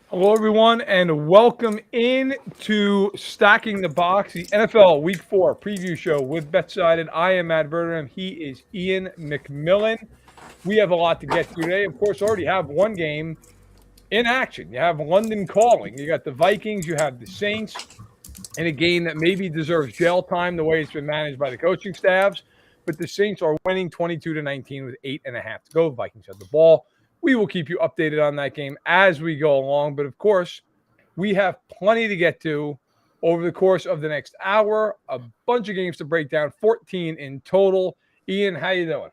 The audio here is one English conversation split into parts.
Hello, everyone, and welcome in to Stacking the Box, the NFL Week 4 preview show with BetSided. I am Matt Verderame. He is Iain MacMillan. We have a lot to get to today. Of course, already have one game in action. You have London calling. You got the Vikings. You have the Saints in a game that maybe deserves jail time the way it's been managed by the coaching staffs. But the Saints are winning 22-19 with 8.5 to go. Vikings have the ball. We will keep you updated on that game as we go along. But of course, we have plenty to get to over the course of the next hour. A bunch of games to break down, 14 in total. Iain, how you doing?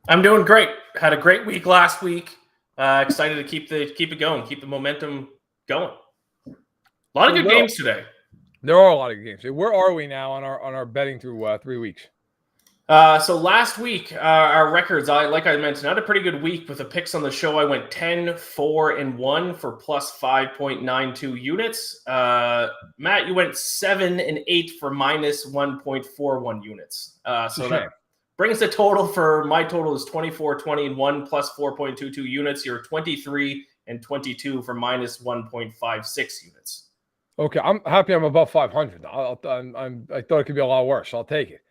I'm doing great. Had a great week last week. Excited to keep it going, keep the momentum going. A lot of good games today. There are a lot of games. Where are we now on our betting through 3 weeks? So last week, our records, like I mentioned, I had a pretty good week with the picks on the show. I went 10, 4, and 1 for plus 5.92 units. Matt, you went 7 and 8 for minus 1.41 units. So that brings the total for my total is 24, 20, and 1 plus 4.22 units. You're 23 and 22 for minus 1.56 units. Okay, I'm happy I'm above 500. I thought it could be a lot worse. I'll take it.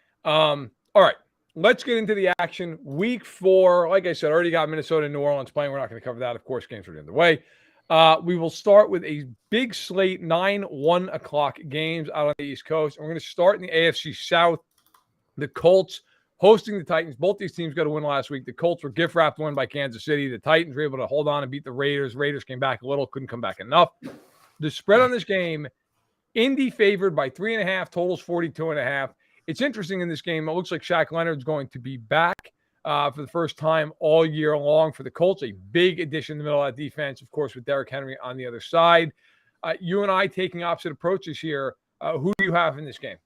All right, let's get into the action. Week 4, like I said, already got Minnesota and New Orleans playing. We're not going to cover that. Of course, games are in the way. We will start with a big slate, 9 1 o'clock games out on the East Coast. And we're going to start in the AFC South. The Colts hosting the Titans. Both these teams got a win last week. The Colts were gift-wrapped win by Kansas City. The Titans were able to hold on and beat the Raiders. Raiders came back a little, couldn't come back enough. The spread on this game, Indy favored by 3.5, totals 42.5. It's interesting in this game. It looks like Shaq Leonard's going to be back for the first time all year long for the Colts. A big addition in the middle of that defense, of course, with Derrick Henry on the other side. You and I taking opposite approaches here. Who do you have in this game?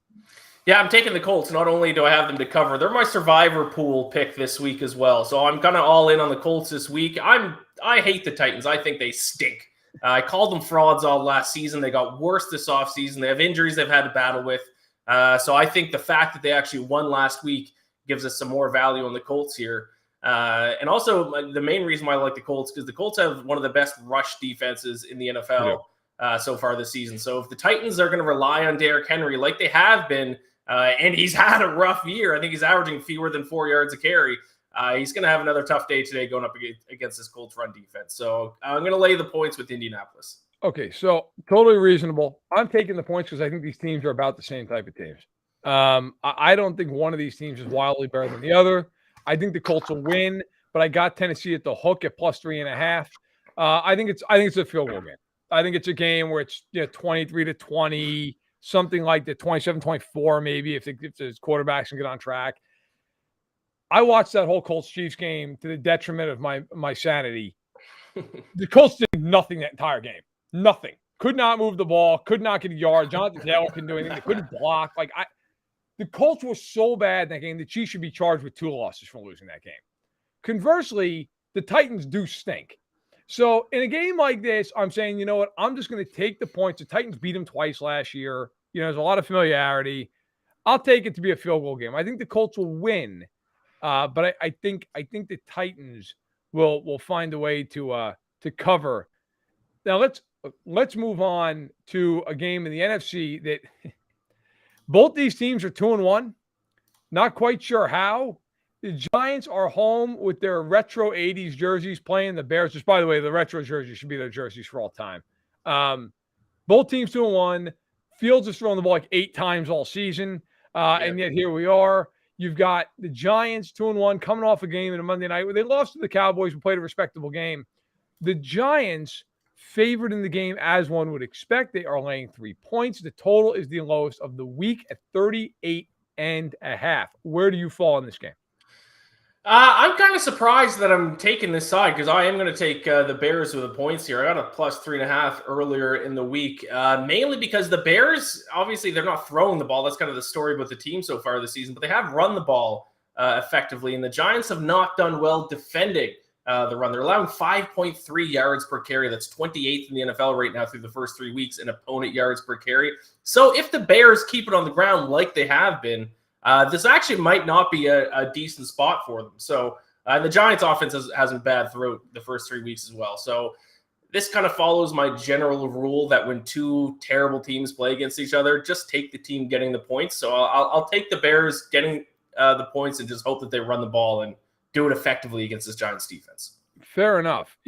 Yeah, I'm taking the Colts. Not only do I have them to cover, they're my survivor pool pick this week as well. So I'm kind of all in on the Colts this week. I hate the Titans. I think they stink. I called them frauds all last season. They got worse this offseason. They have injuries they've had to battle with. So I think the fact that they actually won last week gives us some more value on the Colts here. And also the main reason why I like the Colts because the Colts have one of the best rush defenses in the NFL so far this season. So if the Titans are going to rely on Derrick Henry like they have been, and he's had a rough year, I think he's averaging fewer than 4 yards a carry. He's going to have another tough day today going up against this Colts run defense. So I'm going to lay the points with Indianapolis. Okay, so totally reasonable. I'm taking the points because I think these teams are about the same type of teams. I don't think one of these teams is wildly better than the other. I think the Colts will win, but I got Tennessee at the hook at plus 3.5. I think it's a field goal game. I think it's a game where it's 23-20, something like the 27-24 maybe if the quarterbacks can get on track. I watched that whole Colts-Chiefs game to the detriment of my sanity. The Colts did nothing that entire game. Nothing. Could not move the ball. Could not get a yard. Jonathan Taylor couldn't do anything. They couldn't block. The Colts were so bad in that game. The Chiefs should be charged with 2 losses for losing that game. Conversely, the Titans do stink. So in a game like this, I'm saying, you know what? I'm just going to take the points. The Titans beat them twice last year. There's a lot of familiarity. I'll take it to be a field goal game. I think the Colts will win, but I think the Titans will find a way to cover. Now let's move on to a game in the NFC that both these teams are 2-1. Not quite sure how. The Giants are home with their retro 80s jerseys playing the Bears, which, by the way, the retro jerseys should be their jerseys for all time. Both teams 2-1. Fields has thrown the ball like 8 times all season, and yet here we are. You've got the Giants 2-1 coming off a game in a Monday night where they lost to the Cowboys and played a respectable game. The Giants favored in the game as one would expect. They are laying 3 points. The total is the lowest of the week at 38.5. Where do you fall in this game? I'm kind of surprised that I'm taking this side because I am going to take the Bears with the points here. I got a plus 3.5 earlier in the week, mainly because the Bears, obviously, they're not throwing the ball. That's kind of the story about the team so far this season, but they have run the ball effectively, and the Giants have not done well defending the run. They're allowing 5.3 yards per carry. That's 28th in the NFL right now through the first 3 weeks in opponent yards per carry. So if the Bears keep it on the ground like they have been, this actually might not be a decent spot for them. So the Giants offense hasn't bad throughout the first 3 weeks as well. So this kind of follows my general rule that when two terrible teams play against each other, just take the team getting the points. So I'll take the Bears getting the points and just hope that they run the ball and do it effectively against this Giants defense. Fair enough.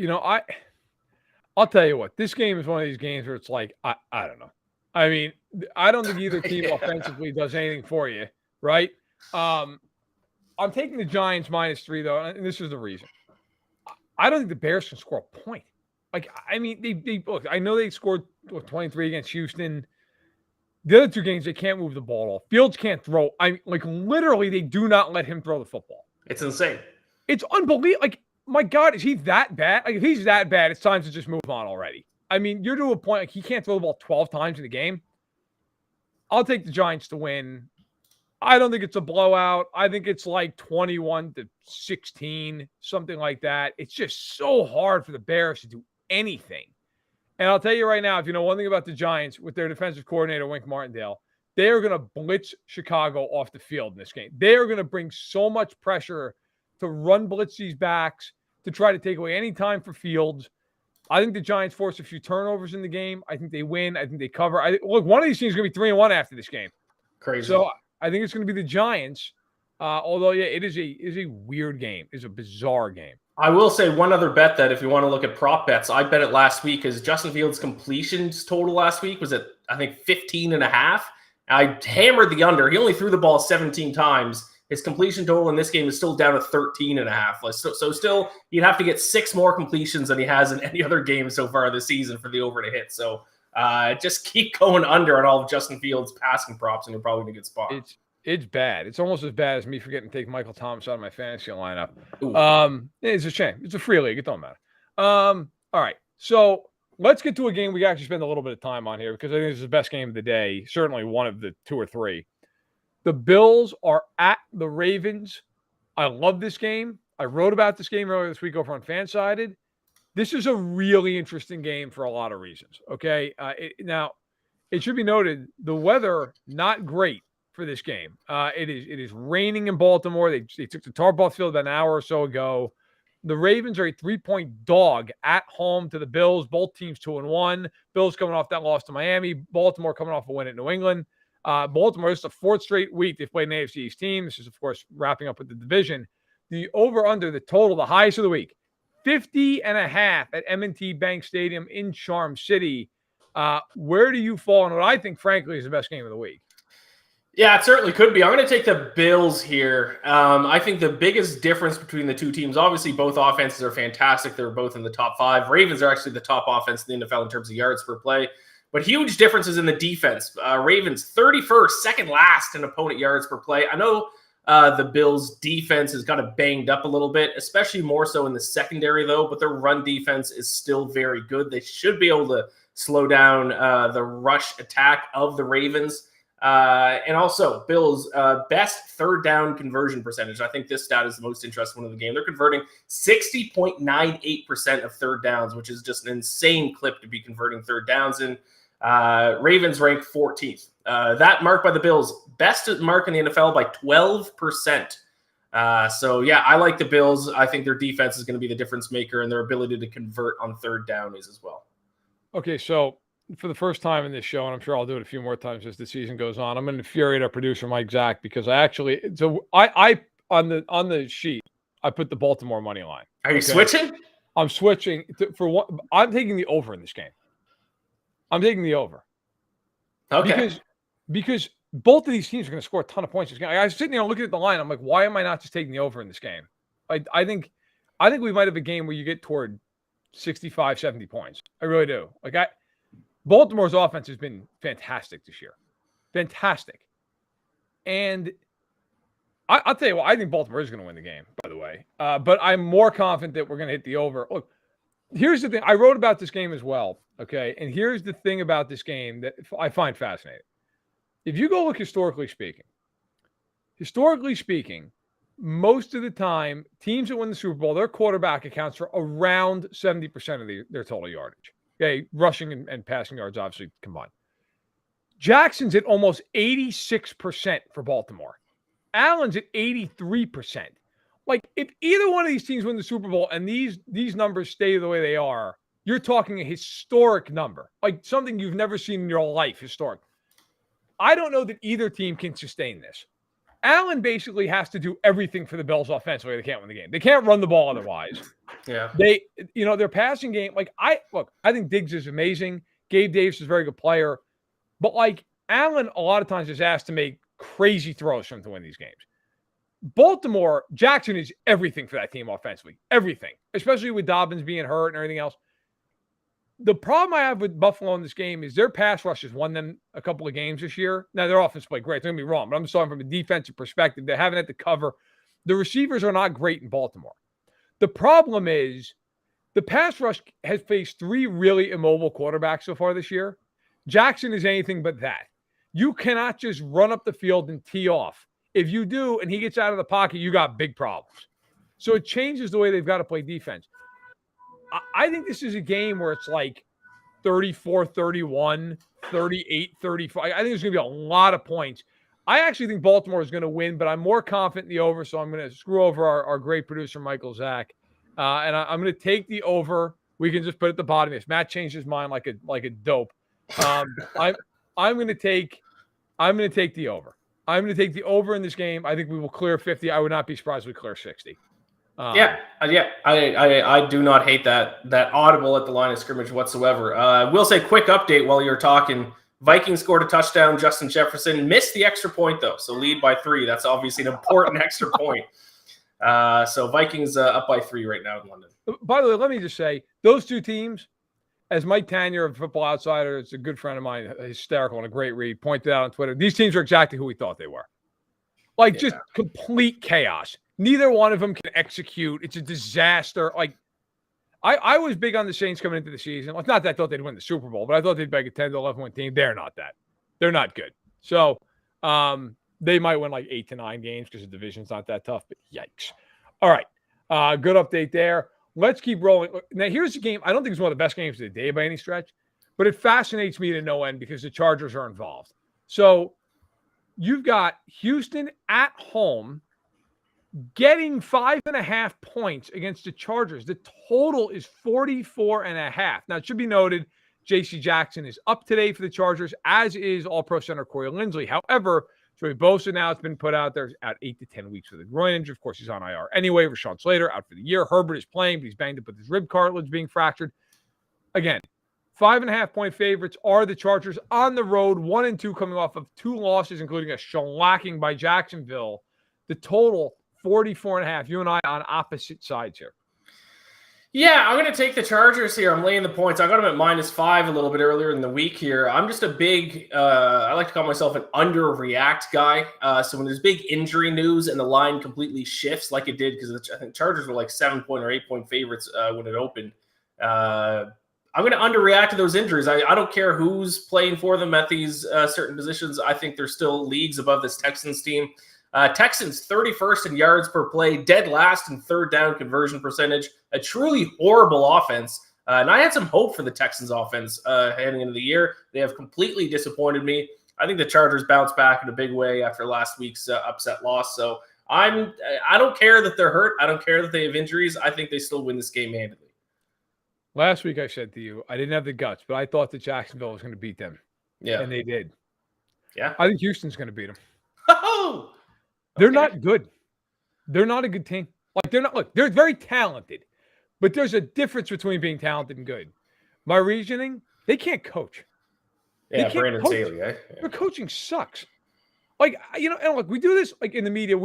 I'll tell you what, this game is one of these games where it's like, I don't know. I mean, I don't think either team offensively does anything for you, right? I'm taking the Giants -3, though, and this is the reason. I don't think the Bears can score a point. Like, I mean, they look, I know they scored 23 against Houston. The other two games, they can't move the ball off. Fields can't throw. Literally, they do not let him throw the football. It's insane. It's unbelievable. Like, my God, is he that bad? Like, if he's that bad, it's time to just move on already. I mean, you're to a point, like, he can't throw the ball 12 times in the game. I'll take the Giants to win. I don't think it's a blowout. I think it's like 21-16, something like that. It's just so hard for the Bears to do anything. And I'll tell you right now, if you know one thing about the Giants with their defensive coordinator, Wink Martindale, they are going to blitz Chicago off the field in this game. They are going to bring so much pressure to run blitz these backs, to try to take away any time for Fields. I think the Giants force a few turnovers in the game. I think they win. I think they cover. Look, one of these teams is going to be 3-1 after this game. Crazy. So I think it's going to be the Giants. Although, yeah, it is a weird game. It's a bizarre game. I will say one other bet that if you want to look at prop bets, I bet it last week is Justin Fields' completions total last week was at, I think, 15.5. I hammered the under. He only threw the ball 17 times. His completion total in this game is still down to 13.5. So still, you'd have to get 6 more completions than he has in any other game so far this season for the over to hit. So just keep going under on all of Justin Fields' passing props, and you're probably in a good spot. It's bad. It's almost as bad as me forgetting to take Michael Thomas out of my fantasy lineup. It's a shame. It's a free league. It don't matter. All right. So let's get to a game we can actually spend a little bit of time on here because I think this is the best game of the day. Certainly one of the 2 or 3. The Bills are at the Ravens. I love this game. I wrote about this game earlier this week over on Fansided. This is a really interesting game for a lot of reasons. Okay. Now, it should be noted, the weather, not great for this game. It is raining in Baltimore. They took the Tarboth Field about an hour or so ago. The Ravens are a 3-point dog at home to the Bills. Both teams 2-1. Bills coming off that loss to Miami. Baltimore coming off a win at New England. Baltimore, this is the 4th straight week they've played an AFC East team. This is, of course, wrapping up with the division. The over-under, the total, the highest of the week, 50.5 at M&T Bank Stadium in Charm City. Where do you fall on what I think, frankly, is the best game of the week? Yeah, it certainly could be. I'm going to take the Bills here. I think the biggest difference between the two teams, obviously both offenses are fantastic. They're both in the top 5. Ravens are actually the top offense in the NFL in terms of yards per play. But huge differences in the defense. Ravens 31st, second last in opponent yards per play. I know the Bills' defense has got it banged up a little bit, especially more so in the secondary, though. But their run defense is still very good. They should be able to slow down the rush attack of the Ravens. And also, Bills' best 3rd down conversion percentage. I think this stat is the most interesting one of the game. They're converting 60.98% of 3rd downs, which is just an insane clip to be converting 3rd downs in. Ravens rank 14th. That mark by the Bills, best mark in the NFL by 12%. So, yeah, I like the Bills. I think their defense is going to be the difference maker, and their ability to convert on 3rd down is as well. Okay, so for the first time in this show, and I'm sure I'll do it a few more times as the season goes on, I'm going to infuriate our producer, Mike Zach, because I on the sheet, I put the Baltimore money line. Are you switching? I'm switching for one. I'm taking the over in this game. I'm taking the over. Okay. Because both of these teams are going to score a ton of points this game. I was sitting there looking at the line. I'm like, why am I not just taking the over in this game? I think we might have a game where you get toward 65, 70 points. I really do. Baltimore's offense has been fantastic this year. Fantastic. And I'll tell you what, I think Baltimore is going to win the game, by the way. But I'm more confident that we're going to hit the over. Look, here's the thing. I wrote about this game as well, okay? And here's the thing about this game that I find fascinating. If you go look historically speaking, most of the time, teams that win the Super Bowl, their quarterback accounts for around 70% of their total yardage. Okay, rushing and passing yards obviously combined. Jackson's at almost 86% for Baltimore. Allen's at 83%. Like, if either one of these teams win the Super Bowl and these numbers stay the way they are, you're talking a historic number, like something you've never seen in your life, historic. I don't know that either team can sustain this. Allen basically has to do everything for the Bills offensively. They can't win the game. They can't run the ball otherwise. Yeah. Their passing game, I think Diggs is amazing. Gabe Davis is a very good player. But Allen, a lot of times is asked to make crazy throws for him to win these games. Baltimore, Jackson is everything for that team offensively. Everything. Especially with Dobbins being hurt and everything else. The problem I have with Buffalo in this game is their pass rush has won them a couple of games this year. Now, their offense played great. Don't get me wrong, but I'm just talking from a defensive perspective. They haven't had to cover. The receivers are not great in Baltimore. The problem is the pass rush has faced 3 really immobile quarterbacks so far this year. Jackson is anything but that. You cannot just run up the field and tee off. If you do and he gets out of the pocket, you got big problems. So it changes the way they've got to play defense. I think this is a game where it's 34-31, 38-35. I think there's going to be a lot of points. I actually think Baltimore is going to win, but I'm more confident in the over, so I'm going to screw over our great producer, Michael Zach. And I'm going to take the over. We can just put it at the bottom. If Matt changed his mind like a dope, I'm going to take the over. I'm going to take the over in this game. I think we will clear 50. I would not be surprised if we clear 60. I do not hate that audible at the line of scrimmage whatsoever. We'll say quick update while you're talking. Vikings scored a touchdown. Justin Jefferson missed the extra point though, so lead by 3. That's obviously an important extra point. So Vikings up by 3 right now in London. By the way, let me just say those two teams, as Mike Tanier of Football Outsider, it's a good friend of mine, hysterical and a great read, pointed out on Twitter. These teams are exactly who we thought they were. Just complete chaos. Neither one of them can execute. It's a disaster. I was big on the Saints coming into the season. Not that I thought they'd win the Super Bowl, but I thought they'd be a 10-11 win team. They're not that. They're not good. So they might win 8 to 9 games because the division's not that tough, but yikes. All right. Good update there. Let's keep rolling. Now, here's the game. I don't think it's one of the best games of the day by any stretch, but it fascinates me to no end because the Chargers are involved. So you've got Houston at home getting 5.5 points against the Chargers. The total is 44.5. Now, it should be noted, J.C. Jackson is up today for the Chargers, as is All-Pro center Corey Linsley. However, Joey Bosa now has been put out there out 8 to 10 weeks with a groin injury. Of course, he's on IR anyway. Rashawn Slater out for the year. Herbert is playing, but he's banged up with his rib cartilage being fractured. Again, 5.5-point favorites are the Chargers on the road, 1-2 coming off of 2 losses, including a shellacking by Jacksonville. The total, 44.5. You and I on opposite sides here. Yeah, I'm going to take the Chargers here. I'm laying the points. I got them at -5 a little bit earlier in the week here. I'm just a big, I like to call myself an underreact guy. So when there's big injury news and the line completely shifts like it did, because I think Chargers were 7-point or 8-point favorites when it opened. I'm going to underreact to those injuries. I don't care who's playing for them at these certain positions. I think they're still leagues above this Texans team. Texans 31st in yards per play, dead last in third down conversion percentage, a truly horrible offense. And I had some hope for the Texans offense heading into the year. They have completely disappointed me. I think the Chargers bounce back in a big way after last week's upset loss. So I don't care that they're hurt. I don't care that they have injuries. I think they still win this game handily. Last week I said to you, I didn't have the guts, but I thought that Jacksonville was going to beat them. Yeah. And they did. Yeah. I think Houston's going to beat them. Oh! They're not good. They're not a good team. They're very talented, but there's a difference between being talented and good. My reasoning, they can't coach. Yeah, Brandon Staley, eh? Yeah. Their coaching sucks. We do this in the media.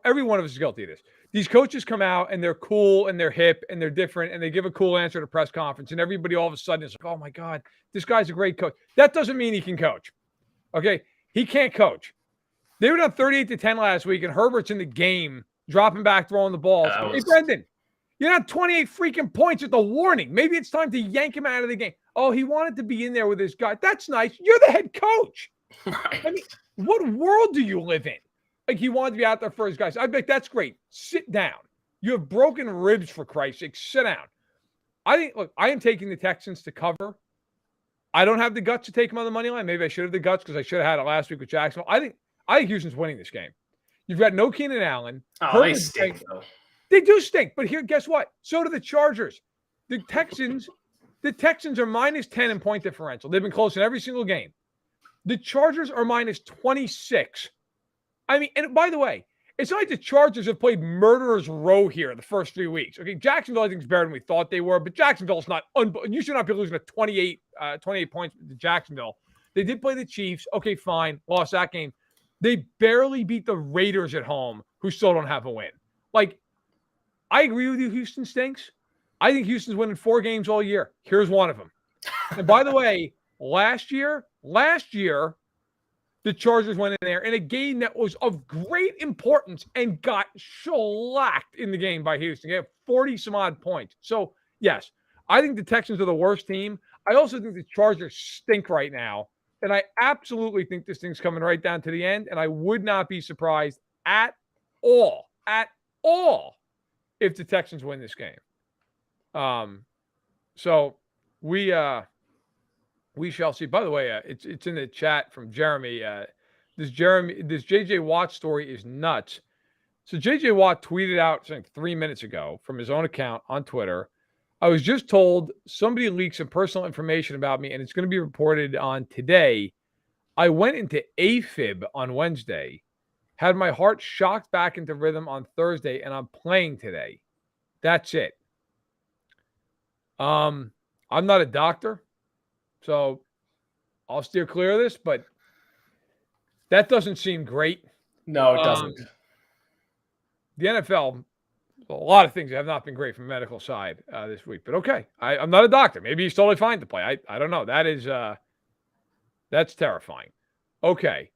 Every one of us is guilty of this. These coaches come out and they're cool and they're hip and they're different and they give a cool answer at a press conference and everybody all of a sudden is like, oh my God, this guy's a great coach. That doesn't mean he can coach. Okay, he can't coach. They were down 38-10 last week, and Herbert's in the game, dropping back, throwing the ball. Hey, Brendan, you're not 28 freaking points at the warning. Maybe it's time to yank him out of the game. Oh, he wanted to be in there with his guy. That's nice. You're the head coach. Right. I mean, what world do you live in? He wanted to be out there for his guys. I bet that's great. Sit down. You have broken ribs, for Christ's sake. Sit down. I am taking the Texans to cover. I don't have the guts to take them on the money line. Maybe I should have the guts because I should have had it last week with Jacksonville. I think Houston's winning this game. You've got no Keenan Allen. Oh, they stink, though. They do stink. But here, guess what? So do the Chargers. The Texans The Texans are -10 in point differential. They've been close in every single game. The Chargers are -26. I mean, and by the way, it's not like the Chargers have played murderer's row here the first 3 weeks. Okay, Jacksonville, I think, is better than we thought they were, but Jacksonville's not you should not be losing to 28 points to Jacksonville. They did play the Chiefs. Okay, fine. Lost that game. They barely beat the Raiders at home, who still don't have a win. Like, I agree with you, Houston stinks. I think Houston's winning 4 games all year. Here's one of them. And by the way, last year, the Chargers went in there in a game that was of great importance and got shellacked in the game by Houston. They have 40-some-odd points. So, yes, I think the Texans are the worst team. I also think the Chargers stink right now. And I absolutely think this thing's coming right down to the end. And I would not be surprised at all, if the Texans win this game. So we shall see. By the way, it's in the chat from Jeremy. This JJ Watt story is nuts. So JJ Watt tweeted out something 3 minutes ago from his own account on Twitter. I was just told somebody leaked some personal information about me, and it's going to be reported on today. I went into AFib on Wednesday, had my heart shocked back into rhythm on Thursday, and I'm playing today. That's it. I'm not a doctor, so I'll steer clear of this, but that doesn't seem great. No, it doesn't. The NFL, a lot of things have not been great from the medical side this week, but okay. I'm not a doctor. Maybe he's totally fine to play. I don't know. That's terrifying. Okay.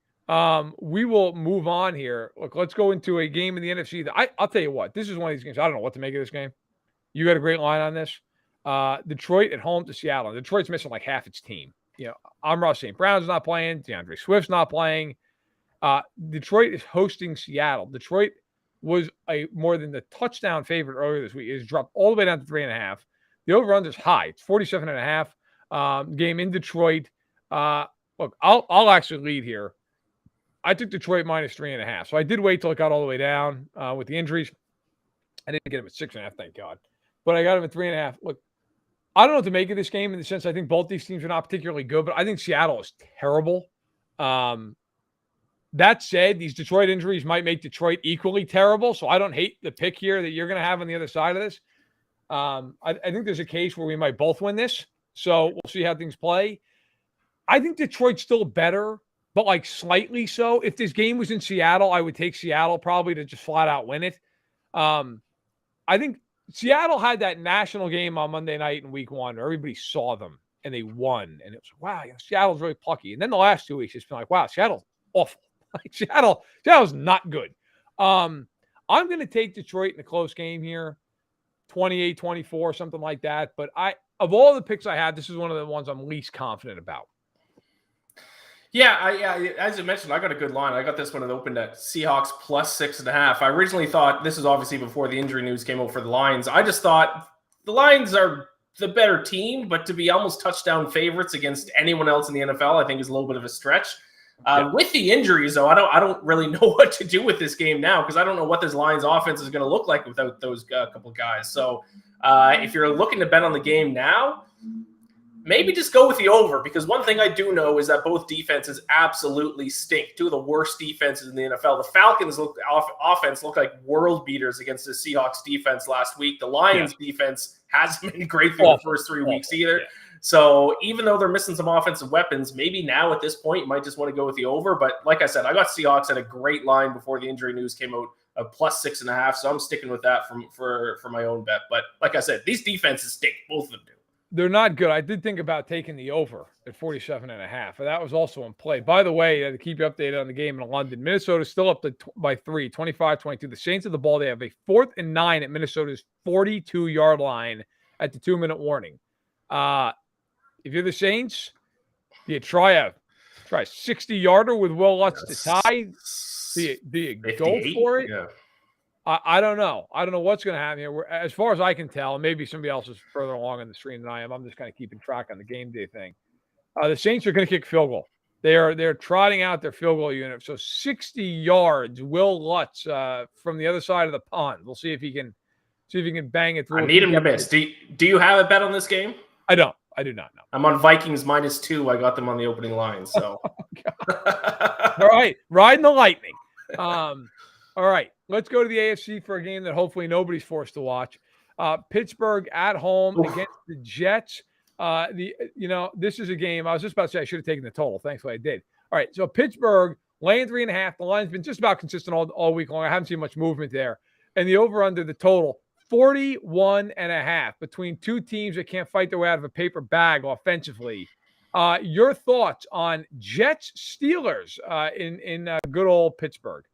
We will move on here. Look, let's go into a game in the NFC. I'll tell you what, this is one of these games. I don't know what to make of this game. You got a great line on this. Detroit at home to Seattle. Detroit's missing like half its team. You know, Amon-Ra St. Brown's not playing. DeAndre Swift's not playing. Detroit is hosting Seattle. Detroit was a more than the touchdown favorite earlier this week. It has dropped all the way down to 3.5. The over-under is high. It's 47.5. Game in Detroit. Look, I'll actually lead here. I took Detroit -3.5. So I did wait till it got all the way down with the injuries. I didn't get him at 6.5, thank God. But I got him at 3.5. Look, I don't know what to make of this game in the sense I think both these teams are not particularly good, but I think Seattle is terrible. That said, these Detroit injuries might make Detroit equally terrible, so I don't hate the pick here that you're going to have on the other side of this. I think there's a case where we might both win this, so we'll see how things play. I think Detroit's still better, but like slightly so. If this game was in Seattle, I would take Seattle probably to just flat out win it. I think Seattle had that national game on Monday night in week 1 where everybody saw them and they won. And it was, wow, Seattle's really plucky. And then the last 2 weeks, it's been like, wow, Seattle's awful. Like Seattle's not good. I'm going to take Detroit in a close game here, 28-24, something like that. But of all the picks I had, this is one of the ones I'm least confident about. Yeah, as you mentioned, I got a good line. I got this one opened at Seahawks +6.5. I originally thought, this is obviously before the injury news came out for the Lions, I just thought the Lions are the better team, but to be almost touchdown favorites against anyone else in the NFL, I think is a little bit of a stretch. With the injuries, though, I don't really know what to do with this game now because I don't know what this Lions offense is going to look like without those couple guys. So if you're looking to bet on the game now, maybe just go with the over, because one thing I do know is that both defenses absolutely stink. Two of the worst defenses in the NFL. The Falcons offense looked like world beaters against the Seahawks defense last week. The Lions defense hasn't been great through the first 3 weeks either. Yeah. So even though they're missing some offensive weapons, maybe now at this point you might just want to go with the over. But like I said, I got Seahawks at a great line before the injury news came out of +6.5. So I'm sticking with that for my own bet. But like I said, these defenses stink. Both of them do. They're not good. I did think about taking the over at 47.5. That was also in play. By the way, to keep you updated on the game in London, Minnesota's still up by 3, 25-22. The Saints of the ball. They have a 4th and 9 at Minnesota's 42-yard line at the 2-minute warning. If you're the Saints, you try a 60-yarder with Will Lutz to tie. Do you go for it? Yeah. I don't know. I don't know what's going to happen here. As far as I can tell, maybe somebody else is further along in the stream than I am. I'm just kind of keeping track on the game day thing. The Saints are going to kick field goal. They're trotting out their field goal unit. So 60 yards, Will Lutz from the other side of the pond. We'll see if he can bang it through. I need him to miss. Do you have a bet on this game? I don't. I do not know. I'm on Vikings -2. I got them on the opening line. So, all right, riding the lightning. All right, let's go to the AFC for a game that hopefully nobody's forced to watch. Pittsburgh at home against the Jets. This is a game I was just about to say I should have taken the total. Thankfully, I did. All right, so Pittsburgh laying 3.5. The line's been just about consistent all week long. I haven't seen much movement there. And the over/under the total 41.5 between two teams that can't fight their way out of a paper bag offensively. Your thoughts on Jets Steelers in good old Pittsburgh?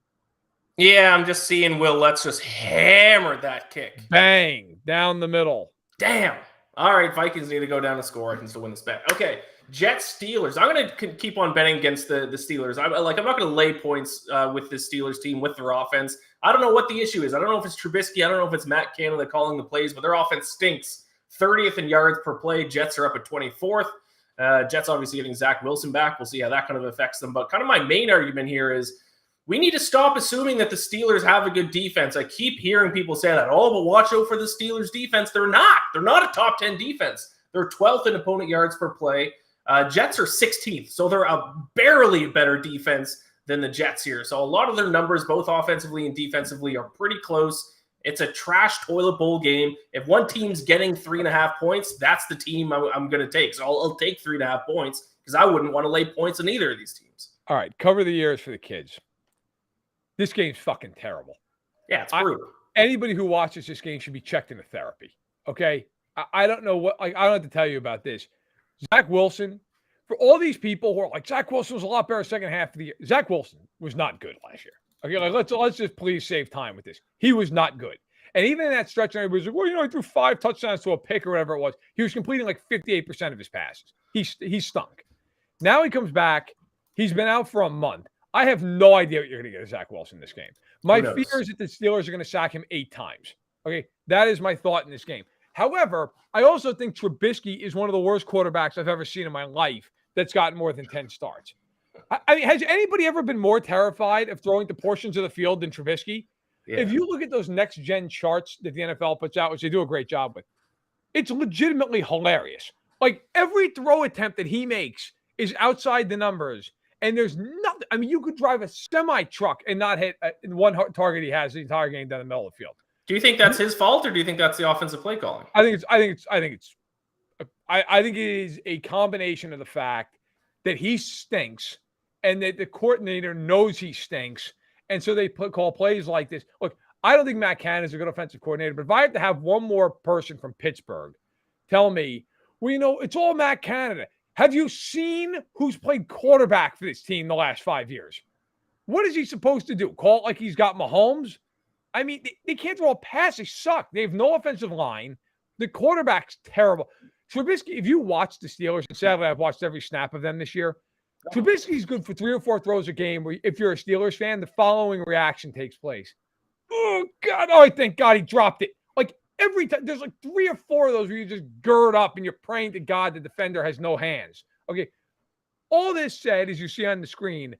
Yeah, I'm just seeing Will. Let's just hammer that kick. Bang down the middle. Damn. All right, Vikings need to go down and score. I can still win this bet. Okay, Jets Steelers. I'm going to keep on betting against the Steelers. I'm not going to lay points with the Steelers team with their offense. I don't know what the issue is. I don't know if it's Trubisky. I don't know if it's Matt Canada calling the plays, but their offense stinks. 30th in yards per play. Jets are up at 24th. Jets obviously getting Zach Wilson back. We'll see how that kind of affects them. But kind of my main argument here is we need to stop assuming that the Steelers have a good defense. I keep hearing people say that, but watch out for the Steelers defense. They're not. They're not a top 10 defense. They're 12th in opponent yards per play. Jets are 16th, so they're a barely better defense than the Jets here. So a lot of their numbers, both offensively and defensively, are pretty close. It's a trash toilet bowl game. If one team's getting 3.5 points, that's the team I'm going to take. So I'll take 3.5 points because I wouldn't want to lay points on either of these teams. All right, cover the ears for the kids. This game's fucking terrible. Yeah, it's brutal. Anybody who watches this game should be checked into therapy. Okay, I don't know what. I don't have to tell you about this. Zach Wilson, for all these people who are like, Zach Wilson was a lot better second half of the year. Zach Wilson was not good last year. Okay, let's just please save time with this. He was not good. And even in that stretch, everybody was like, well, he threw 5 touchdowns to a pick or whatever it was. He was completing like 58% of his passes. He stunk. Now he comes back. He's been out for a month. I have no idea what you're going to get of Zach Wilson in this game. My fear is that the Steelers are going to sack him 8 times. Okay, that is my thought in this game. However, I also think Trubisky is one of the worst quarterbacks I've ever seen in my life that's gotten more than 10 starts. I mean, has anybody ever been more terrified of throwing to portions of the field than Trubisky? Yeah. If you look at those next-gen charts that the NFL puts out, which they do a great job with, it's legitimately hilarious. Like, every throw attempt that he makes is outside the numbers, and there's nothing. I mean, you could drive a semi-truck and not hit one target he has the entire game down the middle of the field. Do you think that's his fault, or do you think that's the offensive play calling? I think it is a combination of the fact that he stinks and that the coordinator knows he stinks, and so they call plays like this. Look, I don't think Matt Canada is a good offensive coordinator, but if I have to have one more person from Pittsburgh tell me, well, it's all Matt Canada. Have you seen who's played quarterback for this team the last 5 years? What is he supposed to do? Call it like he's got Mahomes? I mean, they can't throw a pass. They suck. They have no offensive line. The quarterback's terrible. Trubisky, if you watch the Steelers, and sadly I've watched every snap of them this year, Trubisky's good for 3 or 4 throws a game where if you're a Steelers fan, the following reaction takes place. Oh, God. Oh, thank God he dropped it. Like every time, there's like 3 or 4 of those where you just gird up and you're praying to God the defender has no hands. Okay. All this said, as you see on the screen,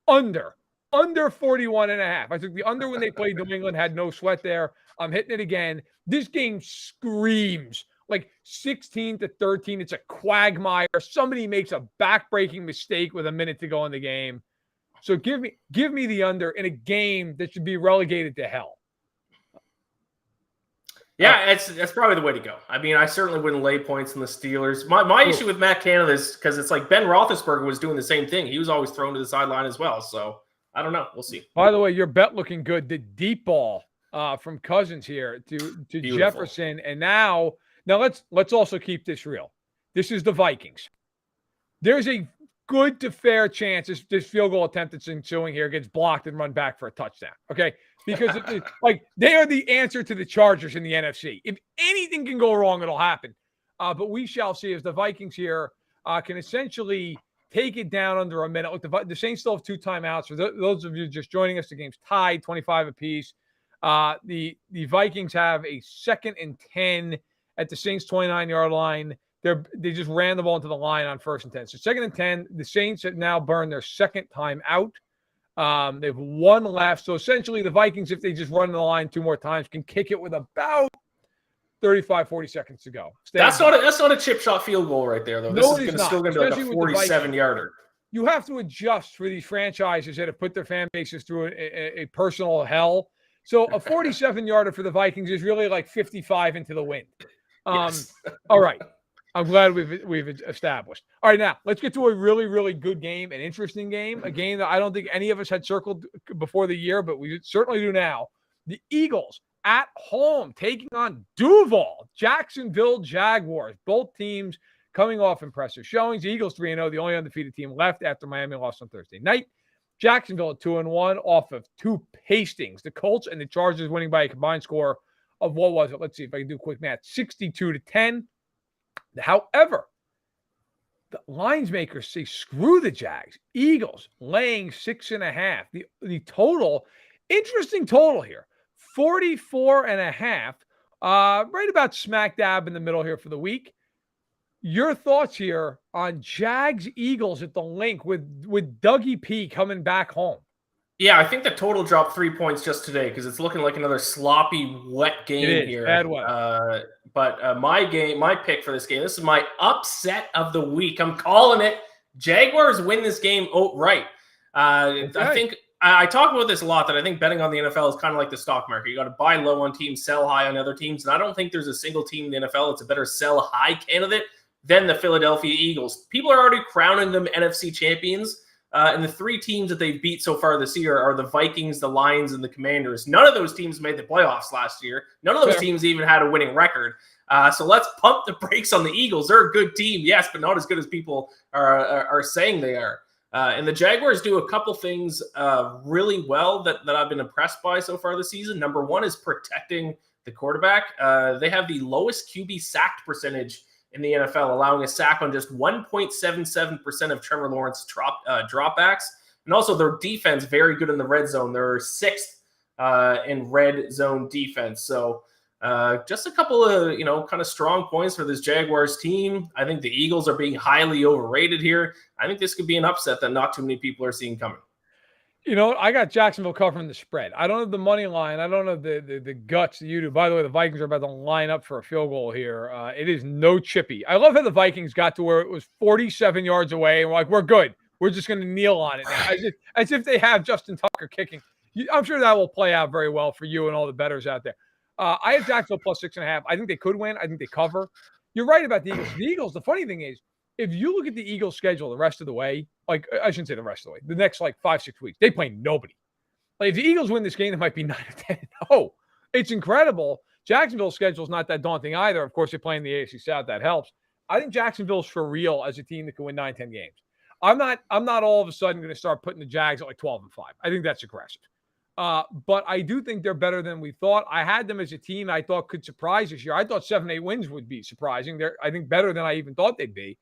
under 41.5. I took the under when they played New England, had no sweat there. I'm hitting it again. This game screams like 16-13. It's a quagmire. Somebody makes a back-breaking mistake with a minute to go in the game. So give me the under in a game that should be relegated to hell. Yeah, that's probably the way to go. I mean, I certainly wouldn't lay points on the Steelers. My issue with Matt Canada is because it's like Ben Roethlisberger was doing the same thing. He was always thrown to the sideline as well. So I don't know. We'll see. By the way, your bet looking good. The deep ball from Cousins here to Jefferson, and now let's also keep this real. This is the Vikings. There's a good to fair chance this field goal attempt that's ensuing here gets blocked and run back for a touchdown. Okay, because they are the answer to the Chargers in the NFC. If anything can go wrong, it'll happen. But we shall see as the Vikings here can essentially take it down under a minute. Look, the Saints still have 2 timeouts. For those of you just joining us, the game's tied 25 apiece. The Vikings have a 2nd and 10 at the Saints 29-yard line. They just ran the ball into the line on 1st and 10. So 2nd and 10. The Saints have now burned their 2nd time out. They have 1 left. So essentially the Vikings, if they just run the line 2 more times, can kick it with about 35, 40 seconds to go. That's not a chip shot field goal right there, though. No, this is still going to be like a 47-yarder. You have to adjust for these franchises that have put their fan bases through a personal hell. So a 47-yarder for the Vikings is really like 55 into the wind. Yes. All right. I'm glad we've established. All right, now let's get to a really, really good game, an interesting game, a game that I don't think any of us had circled before the year, but we certainly do now. The Eagles at home taking on Duval, Jacksonville Jaguars. Both teams coming off impressive showings. The Eagles 3-0, the only undefeated team left after Miami lost on Thursday night. Jacksonville at 2-1 off of two pastings. The Colts and the Chargers winning by a combined score of, what was it? Let's see if I can do quick math. 62-10. However, the lines makers say screw the Jags. Eagles laying 6.5. The total, interesting total here, 44.5. Right about smack dab in the middle here for the week. Your thoughts here on Jags Eagles at the link with Dougie P coming back home? Yeah, I think the total dropped 3 points just today because it's looking like another sloppy, wet game here. Bad weather. But my pick for this game, this is my upset of the week. I'm calling it. Jaguars win this game outright. Okay. I think I talk about this a lot, that I think betting on the NFL is kind of like the stock market. You got to buy low on teams, sell high on other teams. And I don't think there's a single team in the NFL that's a better sell high candidate than the Philadelphia Eagles. People are already crowning them NFC champions. And the three teams that they've beat so far this year are the Vikings, the Lions, and the Commanders. None of those teams made the playoffs last year. None of those teams even had a winning record. So let's pump the brakes on the Eagles. They're a good team, yes, but not as good as people are saying they are. And the Jaguars do a couple things really well that I've been impressed by so far this season. Number one is protecting the quarterback. They have the lowest QB sacked percentage in the NFL, allowing a sack on just 1.77% of Trevor Lawrence's dropbacks. And also their defense, very good in the red zone. They're sixth in red zone defense. So just a couple of, kind of strong points for this Jaguars team. I think the Eagles are being highly overrated here. I think this could be an upset that not too many people are seeing coming. I got Jacksonville covering the spread. I don't have the money line. I don't have the guts that you do. By the way, the Vikings are about to line up for a field goal here. It is no chippy. I love how the Vikings got to where it was 47 yards away, and we're like, we're good. We're just going to kneel on it now, as if they have Justin Tucker kicking. I'm sure that will play out very well for you and all the bettors out there. I have Jacksonville plus 6.5. I think they could win. I think they cover. You're right about the Eagles. The Eagles, the funny thing is, if you look at the Eagles' schedule the rest of the way, like I shouldn't say the rest of the way, the next 5-6 weeks, they play nobody. Like if the Eagles win this game, it might be 9-10. Oh, it's incredible. Jacksonville's schedule is not that daunting either. Of course, they're playing the AFC South. That helps. I think Jacksonville's for real as a team that can win 9-10 games. I'm not all of a sudden going to start putting the Jags at 12-5. I think that's aggressive. But I do think they're better than we thought. I had them as a team I thought could surprise this year. I thought 7-8 wins would be surprising. They're, I think, better than I even thought they'd be.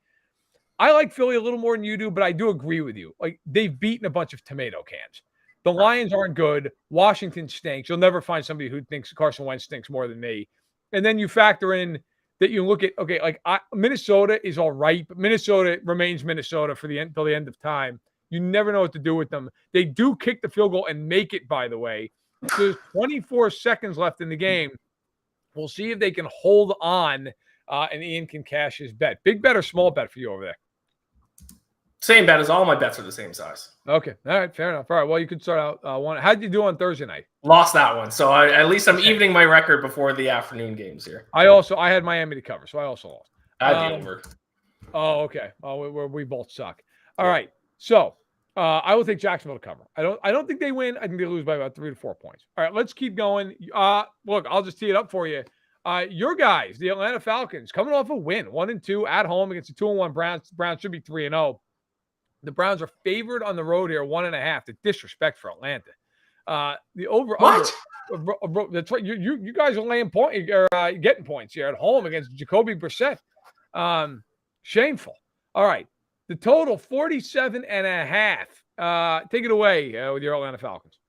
I like Philly a little more than you do, but I do agree with you. They've beaten a bunch of tomato cans. The Lions aren't good. Washington stinks. You'll never find somebody who thinks Carson Wentz stinks more than me. And then you factor in that you look at, Minnesota is all right, but Minnesota remains Minnesota till the end of time. You never know what to do with them. They do kick the field goal and make it, by the way. So there's 24 seconds left in the game. We'll see if they can hold on, and Ian can cash his bet. Big bet or small bet for you over there? Same bet as all my bets are the same size. Okay. All right. Fair enough. All right. Well, you could start out one. How did you do on Thursday night? Lost that one. So at least I'm evening my record before the afternoon games here. I had Miami to cover, so I also lost. I'd be over. Oh, okay. Oh, we both suck. All right. So I will take Jacksonville to cover. I don't think they win. I think they lose by about 3 to 4 points. All right. Let's keep going. Look, I'll just tee it up for you. Your guys, the Atlanta Falcons, coming off a win, 1-2 at home against the 2-1 Browns. The Browns should be 3-0. The Browns are favored on the road here, 1.5. The disrespect for Atlanta. The over. What? That's right. You guys are laying point or getting points here at home against Jacoby Brissett. Shameful. All right. The total 47.5. Take it away with your Atlanta Falcons.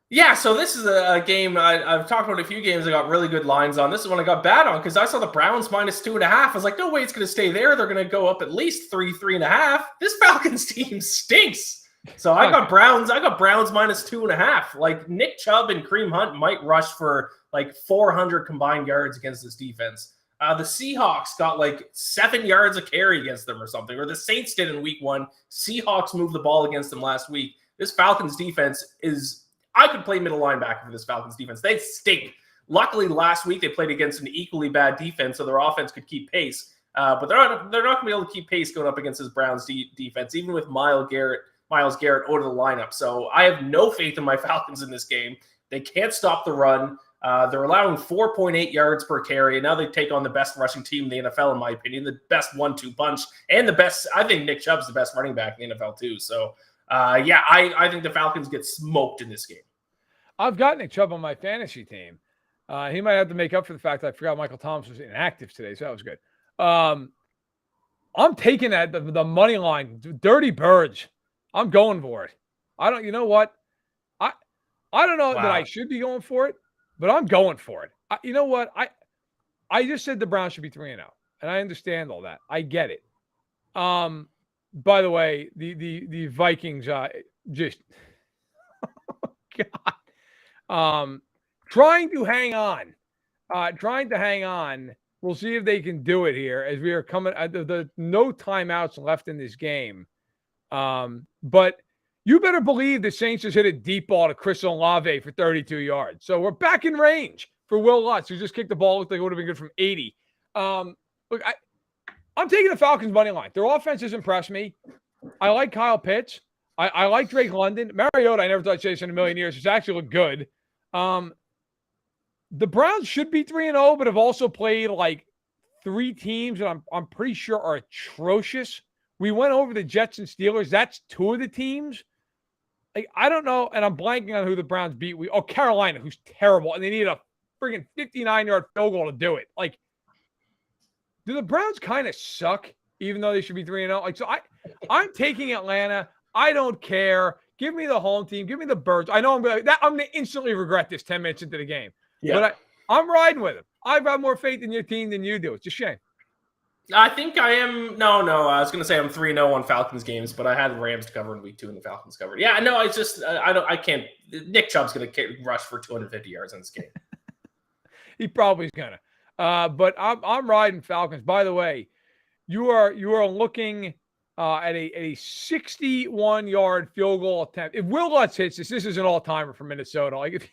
Yeah, so this is a game I've talked about a few games I got really good lines on. This is one I got bad on because I saw the Browns minus 2.5. I was like, no way it's going to stay there. They're going to go up at least 3.5. This Falcons team stinks. So I got Browns minus 2.5. Nick Chubb and Kareem Hunt might rush for like 400 combined yards against this defense. The Seahawks got like 7 yards a carry against them or something, or the Saints did in week 1. Seahawks moved the ball against them last week. This Falcons defense I could play middle linebacker for this Falcons defense. They stink. Luckily, last week they played against an equally bad defense, so their offense could keep pace. But they're not going to be able to keep pace going up against this Browns defense, even with Myles Garrett out of the lineup. So I have no faith in my Falcons in this game. They can't stop the run. They're allowing 4.8 yards per carry, and now they take on the best rushing team in the NFL, in my opinion, the best 1-2 punch, and the best. I think Nick Chubb's the best running back in the NFL too. So, I think the Falcons get smoked in this game. I've got Nick Chubb on my fantasy team. He might have to make up for the fact that I forgot Michael Thomas was inactive today, so that was good. I'm taking that the money line, dirty birds. I'm going for it. You know what? I don't know that I should be going for it, but I'm going for it. You know what? I just said the Browns should be 3-0, and I understand all that. I get it. By the way, the Vikings just God. Trying to hang on. We'll see if they can do it here as we are coming. The no timeouts left in this game. But you better believe the Saints just hit a deep ball to Chris Olave for 32 yards. So we're back in range for Will Lutz, who just kicked the ball. Looked like it would have been good from 80. Look, I'm taking the Falcons money line. Their offense has impressed me. I like Kyle Pitts. I like Drake London. Mariota, I never thought I'd say this in a million years. It's actually looked good. The Browns should be 3-0, but have also played like 3 teams that I'm pretty sure are atrocious. We went over the Jets and Steelers. That's 2 of the teams. Like, I don't know, and I'm blanking on who the Browns beat. Carolina, who's terrible, and they need a friggin' 59-yard field goal to do it. Like, do the Browns kind of suck, even though they should be 3-0? Like, so I'm taking Atlanta. I don't care. Give me the home team. Give me the Birds. I know I'm going to instantly regret this 10 minutes into the game. Yeah. But I'm riding with them. I've got more faith in your team than you do. It's a shame. I think I am. No. I was going to say I'm 3-0 on Falcons games, but I had the Rams to cover in week 2 and the Falcons covered. Yeah, no, it's just I can't. Nick Chubb's going to rush for 250 yards in this game. He probably is going to. But I'm riding Falcons. By the way, you are looking at a 61-yard field goal attempt. If Will Lutz hits this is an all-timer for Minnesota. Like if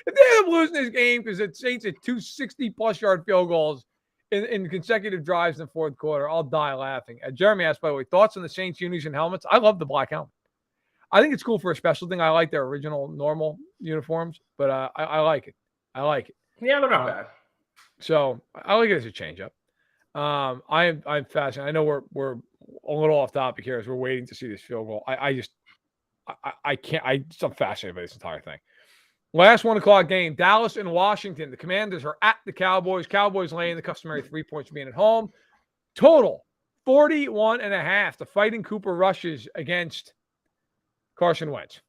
they end up losing this game because the Saints at 2 60-plus yard field goals in consecutive drives in the fourth quarter, I'll die laughing. Jeremy asked, by the way, thoughts on the Saints unis and helmets? I love the black helmet. I think it's cool for a special thing. I like their original normal uniforms, but I like it. I like it. Yeah, they're not bad. So I like it as a change-up. I'm fascinated. I know we're a little off topic here as we're waiting to see this field goal. I'm fascinated by this entire thing. Last 1 o'clock game, Dallas and Washington. The Commanders are at the Cowboys. Cowboys laying the customary 3 points for being at home. Total 41.5. The Fighting Cooper rushes against Carson Wentz.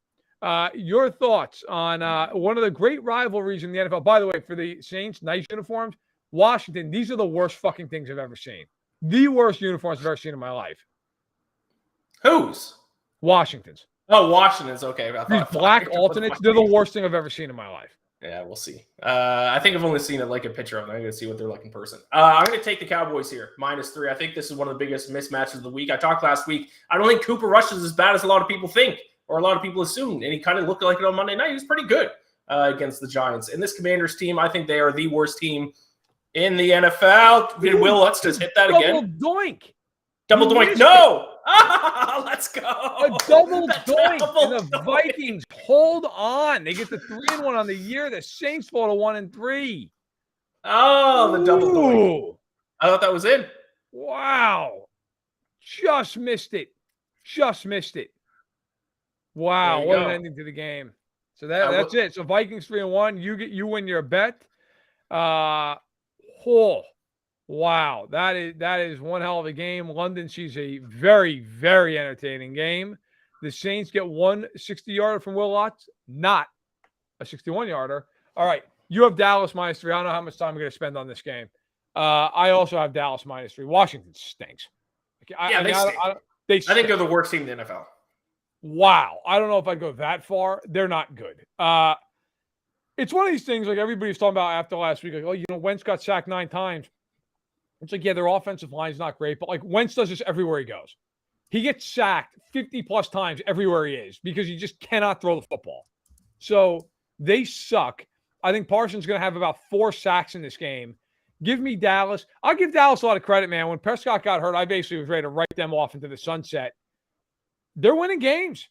Your thoughts on one of the great rivalries in the NFL? By the way, for the Saints, nice uniforms. Washington, these are the worst fucking things I've ever seen. The worst uniforms I've ever seen in my life. Whose? Washington's. Oh, Washington's okay. These black alternates, they're the worst thing I've ever seen in my life. Yeah, we'll see. I think I've only seen a picture of them. I'm going to see what they're like in person. I'm going to take the Cowboys here, -3. I think this is one of the biggest mismatches of the week. I talked last week. I don't think Cooper Rush is as bad as a lot of people think or a lot of people assume, and he kind of looked like it on Monday night. He was pretty good against the Giants. And this Commanders team, I think they are the worst team in the NFL. Did Will Lutz just hit that again? Double doink. No! Let's go. A double doink. And the Vikings hold on. They get the 3-1 on the year. The Saints fall to 1-3. Oh, the double doink. I thought that was in. Wow. Just missed it. Wow. What an ending to the game. So that's it. So Vikings 3-1. You win your bet. Wow, that is one hell of a game. London sees a very, very entertaining game. The Saints get 1 60-yarder from Will Lutz, not a 61-yarder. All right, you have Dallas -3. I don't know how much time we're going to spend on this game. I also have Dallas -3. Washington stinks. They stink. I think they're the worst team in the NFL. Wow, I don't know if I'd go that far. They're not good. It's one of these things like everybody's talking about after last week. Like, oh, Wentz got sacked 9 times. It's like, yeah, their offensive line is not great, but like Wentz does this everywhere he goes. He gets sacked 50 plus times everywhere he is because he just cannot throw the football. So they suck. I think Parsons is going to have about 4 sacks in this game. Give me Dallas. I'll give Dallas a lot of credit, man. When Prescott got hurt, I basically was ready to write them off into the sunset. They're winning games.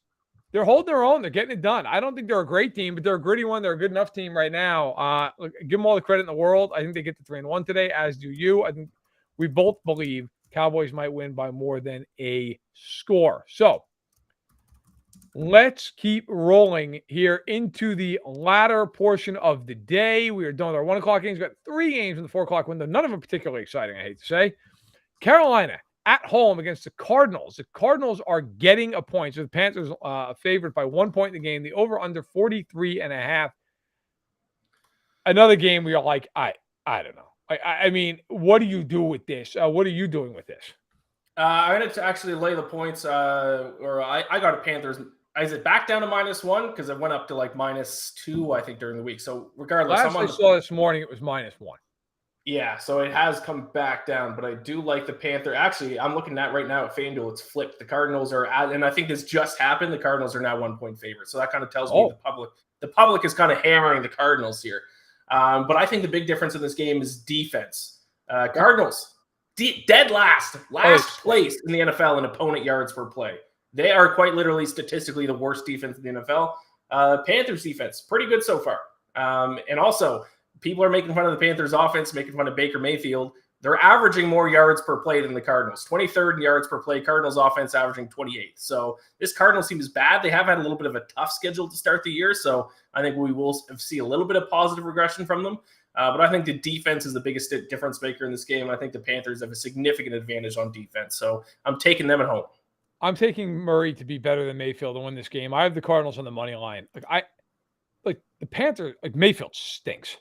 They're holding their own. They're getting it done. I don't think they're a great team, but they're a gritty one. They're a good enough team right now. Give them all the credit in the world. I think they get to 3-1 today, as do you. I think we both believe Cowboys might win by more than a score. So let's keep rolling here into the latter portion of the day. We are done with our 1 o'clock games. We've got 3 games in the 4 o'clock window. None of them particularly exciting, I hate to say. Carolina at home against the Cardinals. The Cardinals are getting a point. So the Panthers favored by 1 point in the game. The over-under 43.5. Another game where you're like, I don't know. I mean, what do you do with this? What are you doing with this? I'm going to actually lay the points. I got a Panthers. Is it back down to -1? Because it went up to like -2, I think, during the week. So regardless, Last I saw this morning, it was -1. Yeah, so it has come back down, but I do like the Panther. Actually, I'm looking at right now at FanDuel. It's flipped. The Cardinals are at, and I think this just happened. The Cardinals are now 1-point favorites. So that kind of tells me the public is kind of hammering the Cardinals here. But I think the big difference in this game is defense. Cardinals, dead last place in the NFL in opponent yards per play. They are quite literally statistically the worst defense in the NFL. Panthers defense, pretty good so far. And also, people are making fun of the Panthers offense, making fun of Baker Mayfield. They're averaging more yards per play than the Cardinals. 23rd in yards per play. Cardinals offense averaging 28th. So this Cardinals team is bad. They have had a little bit of a tough schedule to start the year. So I think we will see a little bit of positive regression from them. But I think the defense is the biggest difference maker in this game. I think the Panthers have a significant advantage on defense. So I'm taking them at home. I'm taking Murray to be better than Mayfield to win this game. I have the Cardinals on the money line. The Panthers, Mayfield stinks.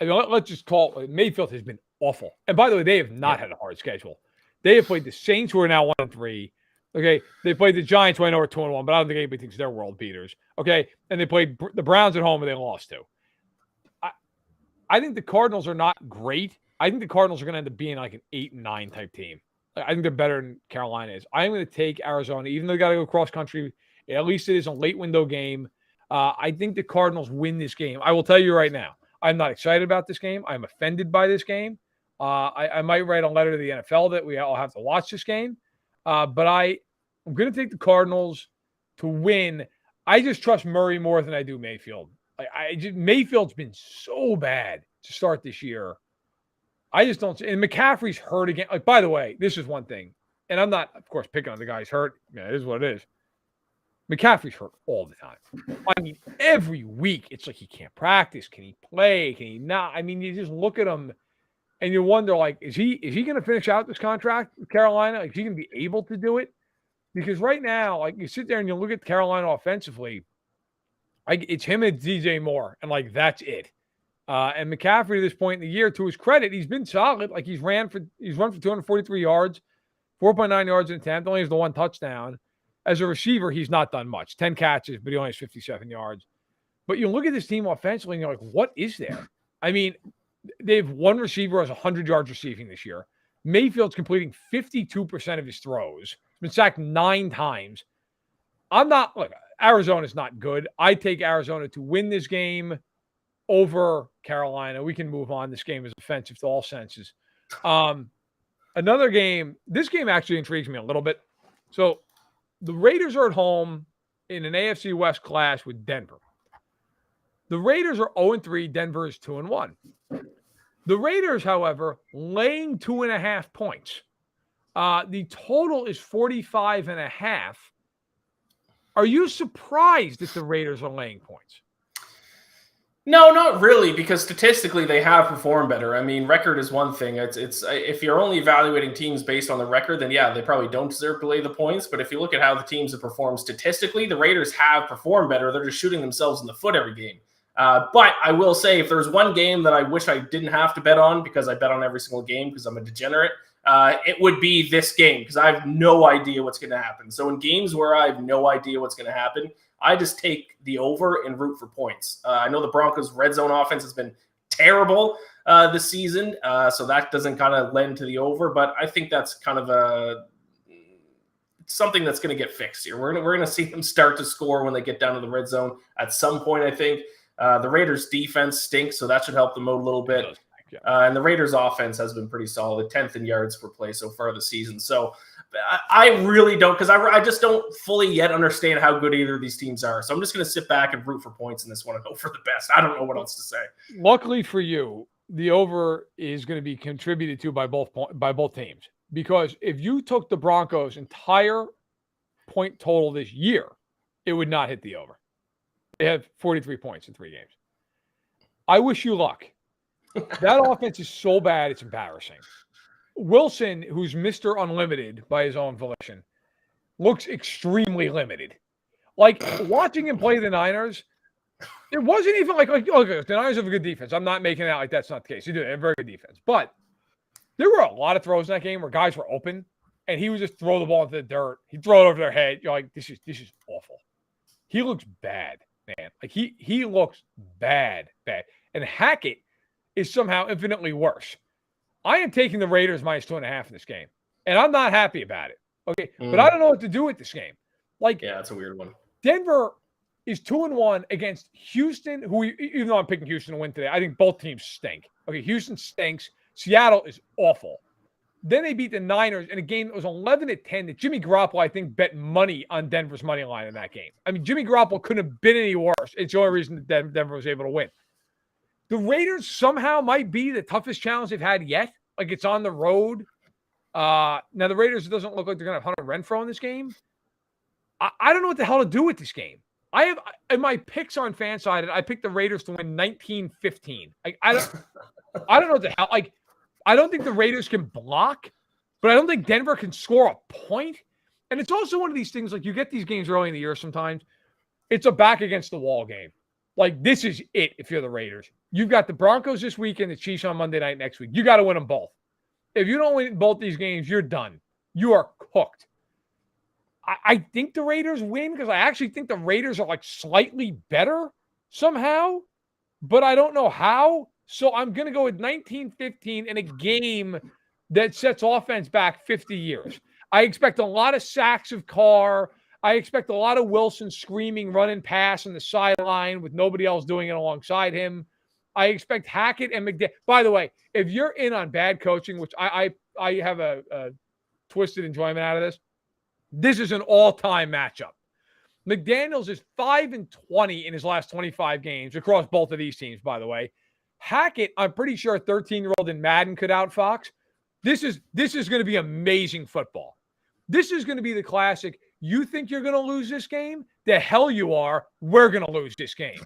I mean, let's just call it. Mayfield has been awful. And by the way, they have not had a hard schedule. They have played the Saints, who are now 1-3. Okay, they played the Giants, who I know are 2-1, but I don't think anybody thinks they're world beaters. Okay, and they played the Browns at home, and they lost to. I think the Cardinals are not great. I think the Cardinals are going to end up being like an 8-9 type team. I think they're better than Carolina is. I'm going to take Arizona, even though they got to go cross country. At least it is a late window game. I think the Cardinals win this game. I will tell you right now, I'm not excited about this game. I'm offended by this game. I might write a letter to the NFL that we all have to watch this game. But I'm going to take the Cardinals to win. I just trust Murray more than I do Mayfield. Mayfield's been so bad to start this year. I just don't see. And McCaffrey's hurt again. By the way, this is one thing. And I'm not, of course, picking on the guy who's hurt. Yeah, it is what it is. McCaffrey's hurt all the time. I mean, every week, it's like he can't practice. Can he play? Can he not? I mean, you just look at him and you wonder, is he going to finish out this contract with Carolina? Is he going to be able to do it? Because right now, you sit there and you look at Carolina offensively, it's him and DJ Moore, and that's it. And McCaffrey at this point in the year, to his credit, he's been solid. He's run for 243 yards, 4.9 yards an attempt, only has the 1 touchdown. As a receiver, he's not done much. 10 catches, but he only has 57 yards. But you look at this team offensively, and you're like, what is there? I mean, they have one receiver who has 100 yards receiving this year. Mayfield's completing 52% of his throws. He's been sacked 9 times. Arizona's not good. I take Arizona to win this game over Carolina. We can move on. This game is offensive to all senses. Another game, this game actually intrigues me a little bit. So the Raiders are at home in an AFC West clash with Denver. The Raiders are 0-3. Denver is 2-1. The Raiders, however, laying 2.5 points. The total is 45.5. Are you surprised that the Raiders are laying points? No, not really, because statistically they have performed better. I mean, record is one thing. It's if you're only evaluating teams based on the record, then yeah, they probably don't deserve to lay the points. But if you look at how the teams have performed statistically, the Raiders have performed better. They're just shooting themselves in the foot every game. But I will say, if there's one game that I wish I didn't have to bet on, because I bet on every single game because I'm a degenerate, it would be this game, because I have no idea what's going to happen. So in games where I have no idea what's going to happen, I just take the over and root for points. I know the Broncos' red zone offense has been terrible this season, so that doesn't kind of lend to the over, but I think that's kind of something that's going to get fixed here. We're going to see them start to score when they get down to the red zone at some point, I think. The Raiders' defense stinks, so that should help them out a little bit. And the Raiders' offense has been pretty solid, 10th in yards per play so far this season. So I really don't, because I just don't fully yet understand how good either of these teams are. So I'm just going to sit back and root for points in this one and hope for the best. I don't know what else to say. Luckily for you, the over is going to be contributed to by both teams. Because if you took the Broncos' entire point total this year, it would not hit the over. They have 43 points in 3 games. I wish you luck. That offense is so bad, it's embarrassing. Wilson, who's Mr. Unlimited by his own volition, looks extremely limited. Like, watching him play the Niners, it wasn't even like okay, the Niners have a good defense. I'm not making it out like that's not the case. They do have a very good defense. But there were a lot of throws in that game where guys were open, and he would just throw the ball into the dirt. He'd throw it over their head. You're like, this is awful. He looks bad, man. Like, he looks bad. And Hackett is somehow infinitely worse. I am taking the Raiders minus 2.5 in this game, and I'm not happy about it. Okay, but I don't know what to do with this game. Like, yeah, that's a weird one. Denver is 2-1 against Houston, who, even though I'm picking Houston to win today, I think both teams stink. Okay, Houston stinks. Seattle is awful. Then they beat the Niners in a game that was 11-10 that Jimmy Garoppolo, I think, bet money on Denver's money line in that game. I mean, Jimmy Garoppolo couldn't have been any worse. It's the only reason that Denver was able to win. The Raiders somehow might be the toughest challenge they've had yet. Like, it's on the road. Now, the Raiders, it doesn't look like they're going to have Hunter Renfrow in this game. I don't know what the hell to do with this game. I have, in my picks on FanSided, I picked the Raiders to win 19-15. I don't know what the hell. Like, I don't think the Raiders can block, but I don't think Denver can score a point. And it's also one of these things, like, you get these games early in the year sometimes. It's a back against the wall game. Like, this is it if you're the Raiders. You've got the Broncos this week and the Chiefs on Monday night next week. You got to win them both. If you don't win both these games, you're done. You are cooked. I think the Raiders win because I actually think the Raiders are, like, slightly better somehow, but I don't know how. So I'm going to go with 19-15 in a game that sets offense back 50 years. I expect a lot of sacks of Carr. I expect a lot of Wilson screaming, running pass on the sideline with nobody else doing it alongside him. I expect Hackett and McDaniel. By the way, if you're in on bad coaching, which I have a twisted enjoyment out of this is an all-time matchup. McDaniels is 5-20 in his last 25 games across both of these teams, by the way. Hackett, I'm pretty sure a 13-year-old in Madden could outfox. This is going to be amazing football. This is going to be the classic. You think you're going to lose this game? The hell you are. We're going to lose this game.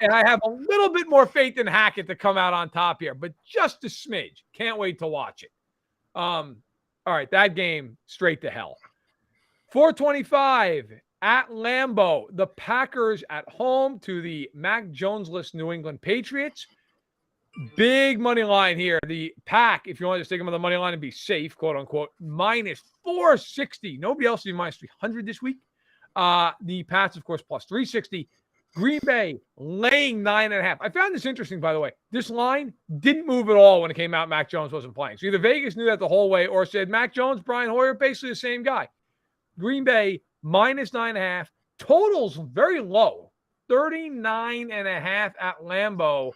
And I have a little bit more faith in Hackett to come out on top here, but just a smidge. Can't wait to watch it. All right, that game, straight to hell. 425 at Lambeau. The Packers at home to the Mac Jones-less New England Patriots. Big money line here. The Pack, if you want to stick them on the money line and be safe, quote unquote, minus 460. Nobody else is minus 300 this week. The Pats, of course, plus 360. Green Bay laying 9.5. I found this interesting, by the way. This line didn't move at all when it came out Mac Jones wasn't playing. So either Vegas knew that the whole way or said Mac Jones, Brian Hoyer, basically the same guy. Green Bay minus 9.5. Totals very low. 39.5 at Lambeau.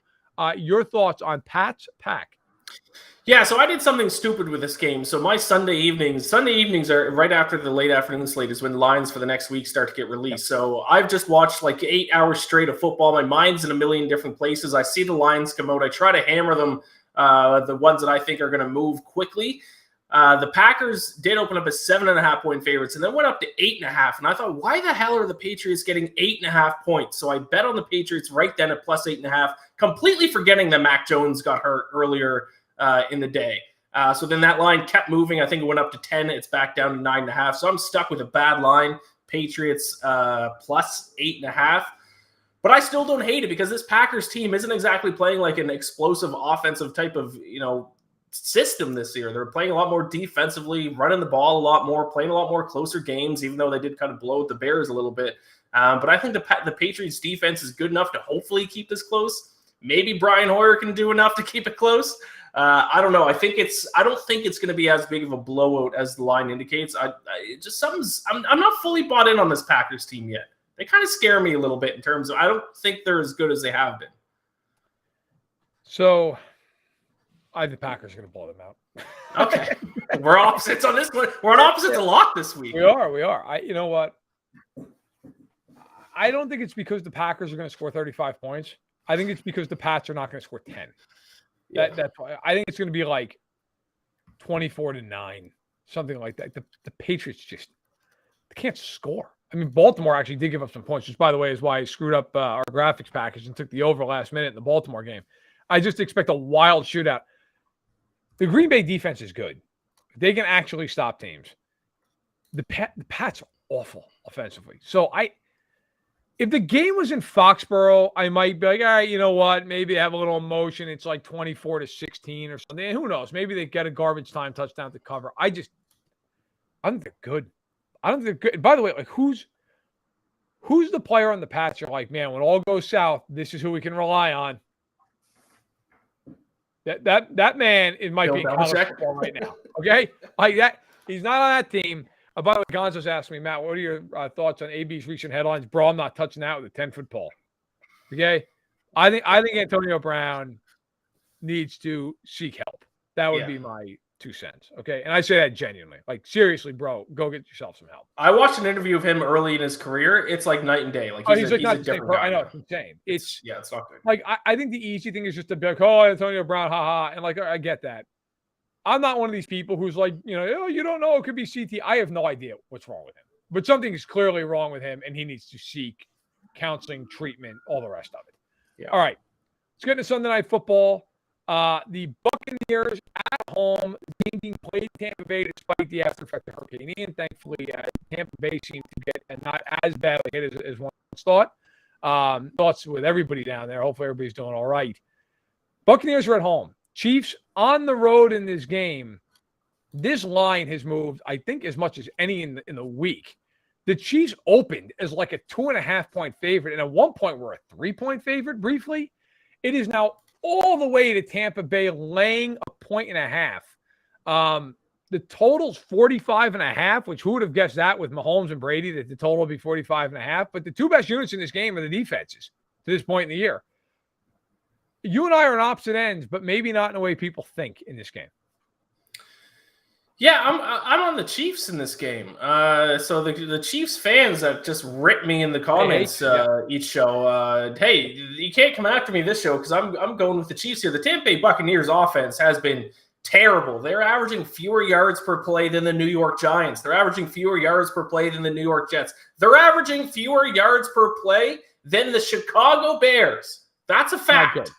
Your thoughts on Pat's Pack? Yeah, so I did something stupid with this game. So my Sunday evenings are right after the late afternoon slate is when lines for the next week start to get released. So I've just watched like 8 hours straight of football. My mind's in a million different places. I see the lines come out. I try to hammer them, the ones that I think are going to move quickly. The Packers did open up as 7.5 point favorites and then went up to 8.5. And I thought, why the hell are the Patriots getting 8.5 points? So I bet on the Patriots right then at plus 8.5, completely forgetting that Mac Jones got hurt earlier in the day. So then that line kept moving. I think it went up to 10. It's back down to 9.5. So I'm stuck with a bad line. Patriots plus 8.5. But I still don't hate it because this Packers team isn't exactly playing like an explosive offensive type of, system this year. They're playing a lot more defensively, running the ball a lot more, playing a lot more closer games, even though they did kind of blow out the Bears a little bit But I think the Patriots defense is good enough to hopefully keep this close. Maybe Brian Hoyer can do enough to keep it close. I don't know. I don't think it's going to be as big of a blowout as the line indicates. I'm not fully bought in on this Packers team yet. They kind of scare me a little bit in terms of I don't think they're as good as they have been. So I think the Packers are going to blow them out. Okay. We're opposites on this one. We're on opposites a lot this week. We are. You know what? I don't think it's because the Packers are going to score 35 points. I think it's because the Pats are not going to score 10. Yeah. That's why I think it's going to be like 24-9, something like that. The Patriots just they can't score. I mean, Baltimore actually did give up some points, which, by the way, is why I screwed up our graphics package and took the over last minute in the Baltimore game. I just expect a wild shootout. The Green Bay defense is good. They can actually stop teams. The Pats are awful offensively. So if the game was in Foxborough, I might be like, all right, you know what? Maybe they have a little emotion. It's like 24-16 or something. And who knows? Maybe they get a garbage time touchdown to cover. I think they're good. I don't think they're good. By the way, like who's the player on the Pats you're like, man, when all goes south, this is who we can rely on. That man might be in college football right now. Okay? Like that. He's not on that team. By the way, Gonzo's asked me, Matt, what are your thoughts on AB's recent headlines? Bro, I'm not touching that with a 10-foot pole. Okay? I think Antonio Brown needs to seek help. That would be my 2 cents. Okay? And I say that genuinely. Like, seriously, bro, go get yourself some help. I watched an interview of him early in his career. It's like night and day. Like he's like not a different guy. I know, it's insane. It's not good. Like, I think the easy thing is just to be like, oh, Antonio Brown, haha. And like, I get that. I'm not one of these people who's like, oh, you don't know. It could be CT. I have no idea what's wrong with him. But something is clearly wrong with him, and he needs to seek counseling, treatment, all the rest of it. Yeah. All right. Let's get into Sunday Night Football. The Buccaneers at home being played in Tampa Bay despite the after effect of Hurricane Ian. Thankfully, Tampa Bay seemed to get not as badly hit as one thought. Thoughts with everybody down there. Hopefully everybody's doing all right. Buccaneers are at home. Chiefs on the road in this game. This line has moved, I think, as much as any in the week. The Chiefs opened as like a 2.5-point favorite, and at one point were a 3-point favorite briefly. It is now all the way to Tampa Bay laying a 1.5. The total's 45.5, which who would have guessed that with Mahomes and Brady that the total would be 45.5? But the two best units in this game are the defenses to this point in the year. You and I are on opposite ends, but maybe not in the way people think in this game. Yeah, I'm on the Chiefs in this game. So the Chiefs fans that just rip me in the comments each show. Hey, you can't come after me this show because I'm going with the Chiefs here. The Tampa Bay Buccaneers offense has been terrible. They're averaging fewer yards per play than the New York Giants. They're averaging fewer yards per play than the New York Jets. They're averaging fewer yards per play than the Chicago Bears. That's a fact.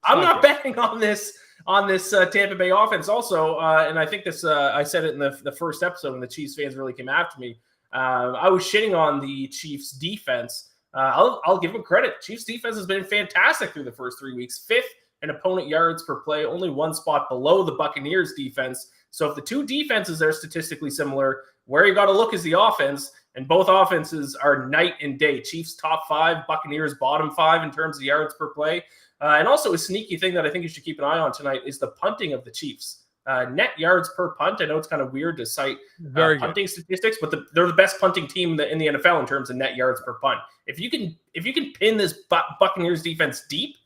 I'm not betting on this Tampa Bay offense. Also, and I think this I said it in the first episode when the Chiefs fans really came after me. I was shitting on the Chiefs defense. I'll give them credit. Chiefs defense has been fantastic through the first 3 weeks. 5th in opponent yards per play, only one spot below the Buccaneers defense. So if the two defenses are statistically similar, where you got to look is the offense, and both offenses are night and day. Chiefs top 5, Buccaneers bottom 5 in terms of yards per play. And also a sneaky thing that I think you should keep an eye on tonight is the punting of the Chiefs. Net yards per punt. I know it's kind of weird to cite punting statistics, but they're the best punting team in the NFL in terms of net yards per punt. If you can pin this Buccaneers defense deep,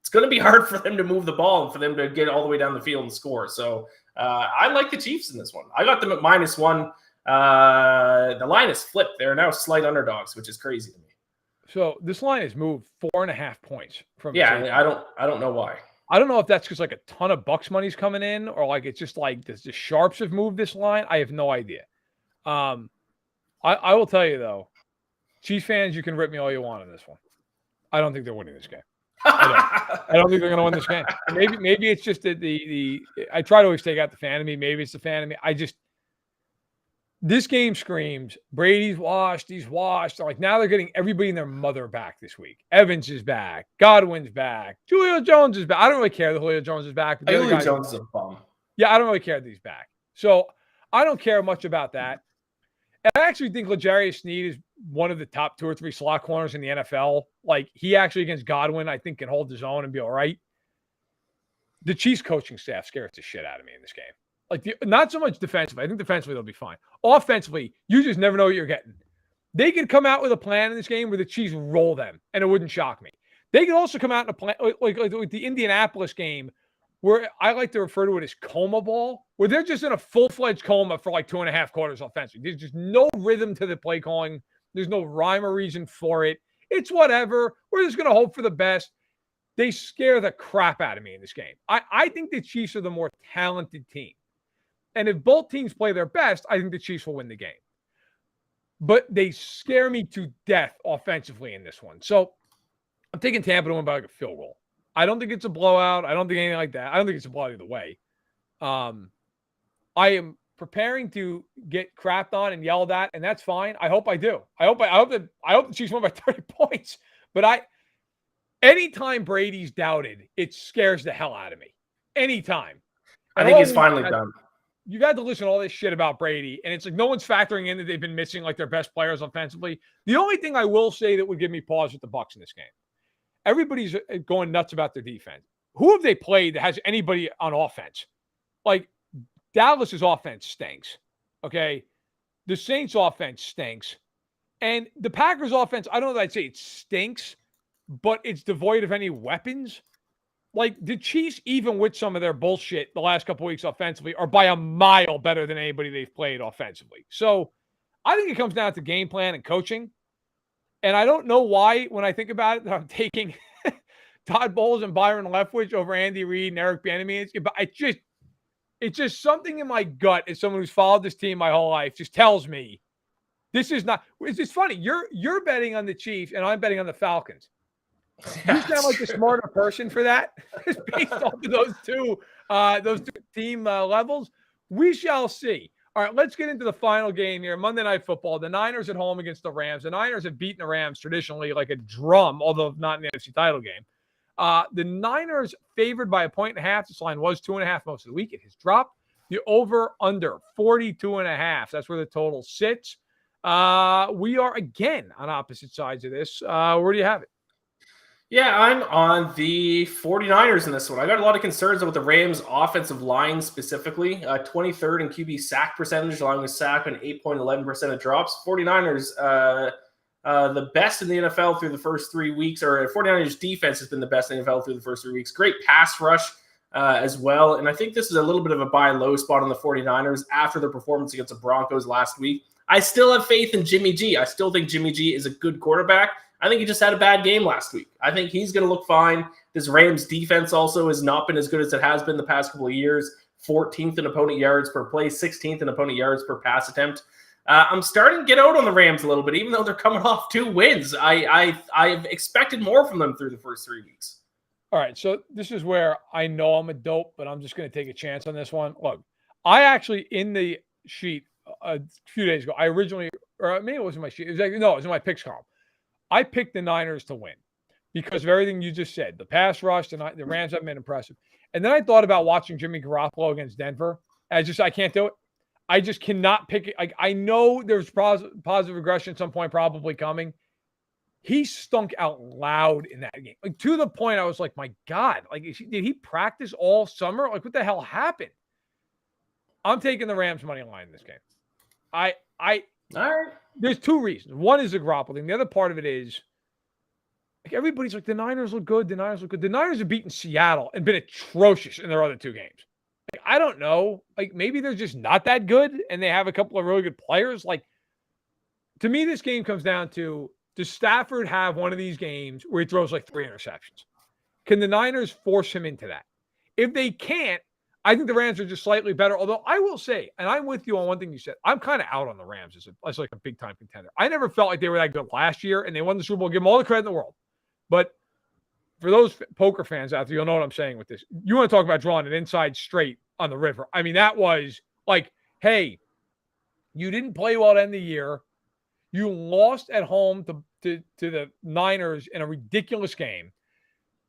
it's going to be hard for them to move the ball and for them to get all the way down the field and score. So I like the Chiefs in this one. I got them at -1. The line is flipped. They're now slight underdogs, which is crazy to me. So this line has moved 4.5 points from. Yeah, I don't know why. I don't know if that's because like a ton of Bucks money's coming in, or like it's just like the sharps have moved this line. I have no idea. I will tell you though, Chiefs fans, you can rip me all you want on this one. I don't think they're winning this game. I don't think they're going to win this game. Maybe it's just the I try to always take out the fan of me. Maybe it's the fan of me. This game screams Brady's washed. He's washed. Like now they're getting everybody and their mother back this week. Evans is back. Godwin's back. Julio Jones is back. I don't really care that Julio Jones is back. But Julio Jones is a bum. Yeah, I don't really care that he's back. So I don't care much about that. I actually think L'Jarius Sneed is one of the top 2 or 3 slot corners in the NFL. Like, he actually against Godwin, I think, can hold his own and be all right. The Chiefs coaching staff scares the shit out of me in this game. Like, not so much defensively. I think defensively they'll be fine. Offensively, you just never know what you're getting. They could come out with a plan in this game where the Chiefs roll them, and it wouldn't shock me. They could also come out in a plan like the Indianapolis game, where I like to refer to it as coma ball, where they're just in a full-fledged coma for like 2.5 quarters offensively. There's just no rhythm to the play calling. There's no rhyme or reason for it. It's whatever. We're just going to hope for the best. They scare the crap out of me in this game. I think the Chiefs are the more talented team. And if both teams play their best, I think the Chiefs will win the game. But they scare me to death offensively in this one. So I'm taking Tampa to win by like a field goal. I don't think it's a blowout. I don't think anything like that. I don't think it's a blowout either way. I am preparing to get crapped on and yelled at, and that's fine. I hope I do. I hope the Chiefs win by 30 points. But anytime Brady's doubted, it scares the hell out of me. Anytime. I think he's finally done. You've had to listen to all this shit about Brady, and it's like no one's factoring in that they've been missing like their best players offensively. The only thing I will say that would give me pause with the Bucs in this game, everybody's going nuts about their defense. Who have they played that has anybody on offense? Like, Dallas's offense stinks, okay? The Saints' offense stinks. And the Packers' offense, I don't know that I'd say it stinks, but it's devoid of any weapons. Like, the Chiefs, even with some of their bullshit the last couple of weeks offensively, are by a mile better than anybody they've played offensively. So I think it comes down to game plan and coaching. And I don't know why, when I think about it, that I'm taking Todd Bowles and Byron Leftwich over Andy Reid and Eric Bieniemy. But it's just something in my gut as someone who's followed this team my whole life just tells me this is not. It's just funny. You're betting on the Chiefs and I'm betting on the Falcons. You sound like the smarter person for that. It's based off of those two team levels. We shall see. All right, let's get into the final game here. Monday Night Football. The Niners at home against the Rams. The Niners have beaten the Rams traditionally like a drum, although not in the NFC title game. The Niners favored by 1.5. This line was 2.5 most of the week. It has dropped. The over-under, 42.5. That's where the total sits. We are, again, on opposite sides of this. Where do you have it? Yeah, I'm on the 49ers in this one. I got a lot of concerns about the Rams' offensive line specifically. 23rd in QB sack percentage, allowing a sack on 8.11% of drops. 49ers, the best in the NFL through the first 3 weeks, or 49ers defense has been the best in the NFL through the first 3 weeks. Great pass rush as well. And I think this is a little bit of a buy low spot on the 49ers after their performance against the Broncos last week. I still have faith in Jimmy G. I still think Jimmy G is a good quarterback. I think he just had a bad game last week. I think he's going to look fine. This Rams defense also has not been as good as it has been the past couple of years. 14th in opponent yards per play, 16th in opponent yards per pass attempt. I'm starting to get out on the Rams a little bit, even though they're coming off 2 wins. I've expected more from them through the first 3 weeks. All right, so this is where I know I'm a dope, but I'm just going to take a chance on this one. Look, I actually, in the sheet a few days ago, I originally, or maybe it wasn't my sheet. It was in my picks column. I picked the Niners to win because of everything you just said. The pass rush, the Rams haven't been impressive. And then I thought about watching Jimmy Garoppolo against Denver. I can't do it. I just cannot pick it. I know there's positive regression at some point probably coming. He stunk out loud in that game. Like, to the point I was like, my God, like, did he practice all summer? Like, what the hell happened? I'm taking the Rams money line in this game. All right. There's 2 reasons. One is the Garoppolo thing. The other part of it is, like, everybody's like, the Niners look good. The Niners look good. The Niners have beaten Seattle and been atrocious in their other 2 games. Like, I don't know. Like, maybe they're just not that good and they have a couple of really good players. Like, to me, this game comes down to, does Stafford have one of these games where he throws like 3 interceptions? Can the Niners force him into that? If they can't, I think the Rams are just slightly better. Although I will say, and I'm with you on one thing you said, I'm kind of out on the Rams as like a big-time contender. I never felt like they were that good last year, and they won the Super Bowl. Give them all the credit in the world. But for those poker fans out there, you'll know what I'm saying with this. You want to talk about drawing an inside straight on the river. I mean, that was like, hey, you didn't play well to end the year. You lost at home to the Niners in a ridiculous game.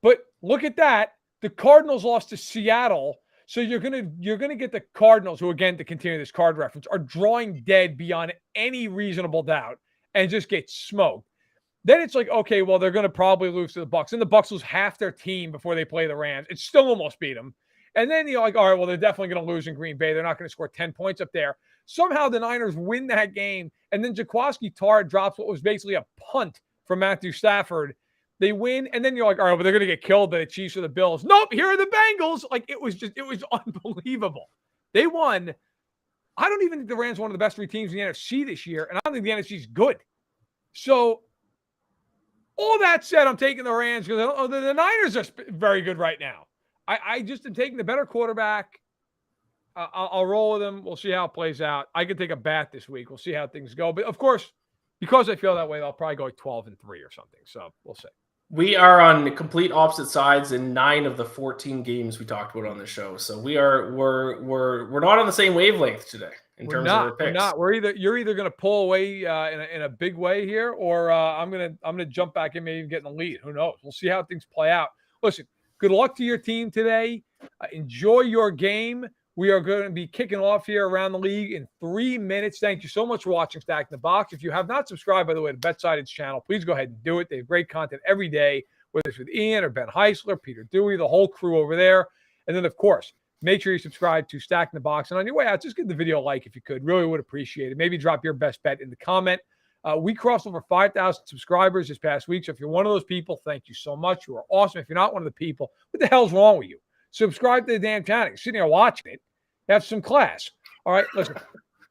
But look at that. The Cardinals lost to Seattle. So you're gonna get the Cardinals, who again, to continue this card reference, are drawing dead beyond any reasonable doubt and just get smoked. Then it's like, okay, well, they're gonna probably lose to the Bucs, and the Bucs lose half their team before they play the Rams. It still almost beat them. And then you're like, all right, well, they're definitely gonna lose in Green Bay. They're not gonna score 10 points up there. Somehow the Niners win that game, and then Jaquiski Tartt drops what was basically a punt from Matthew Stafford. They win, and then you're like, all right, well, they're going to get killed by the Chiefs or the Bills. Nope, here are the Bengals. Like, it was unbelievable. They won. I don't even think the Rams are one of the best 3 teams in the NFC this year, and I don't think the NFC is good. So, all that said, I'm taking the Rams because the Niners are very good right now. I just am taking the better quarterback. I'll roll with them. We'll see how it plays out. I could take a bat this week. We'll see how things go. But, of course, because I feel that way, I'll probably go like 12-3 or something. So, we'll see. We are on complete opposite sides in 9 of the 14 games we talked about on the show. So we're not on the same wavelength today in terms of our picks. We're not. You're either going to pull away in a big way here, or I'm gonna jump back and maybe get in the lead. Who knows? We'll see how things play out. Listen, good luck to your team today. Enjoy your game. We are going to be kicking off here around the league in 3 minutes. Thank you so much for watching Stack in the Box. If you have not subscribed, by the way, to BetSided's channel, please go ahead and do it. They have great content every day, whether it's with Ian or Ben Heisler, Peter Dewey, the whole crew over there. And then, of course, make sure you subscribe to Stack in the Box. And on your way out, just give the video a like if you could. Really would appreciate it. Maybe drop your best bet in the comment. We crossed over 5,000 subscribers this past week. So if you're one of those people, thank you so much. You are awesome. If you're not one of the people, what the hell's wrong with you? Subscribe to the damn channel. You're sitting here watching it. Have some class. All right, listen.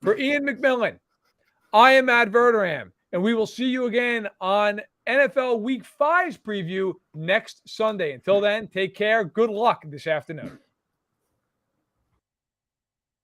For Iain MacMillan, I am Matt Verderame, and we will see you again on NFL Week 5's preview next Sunday. Until then, take care. Good luck this afternoon.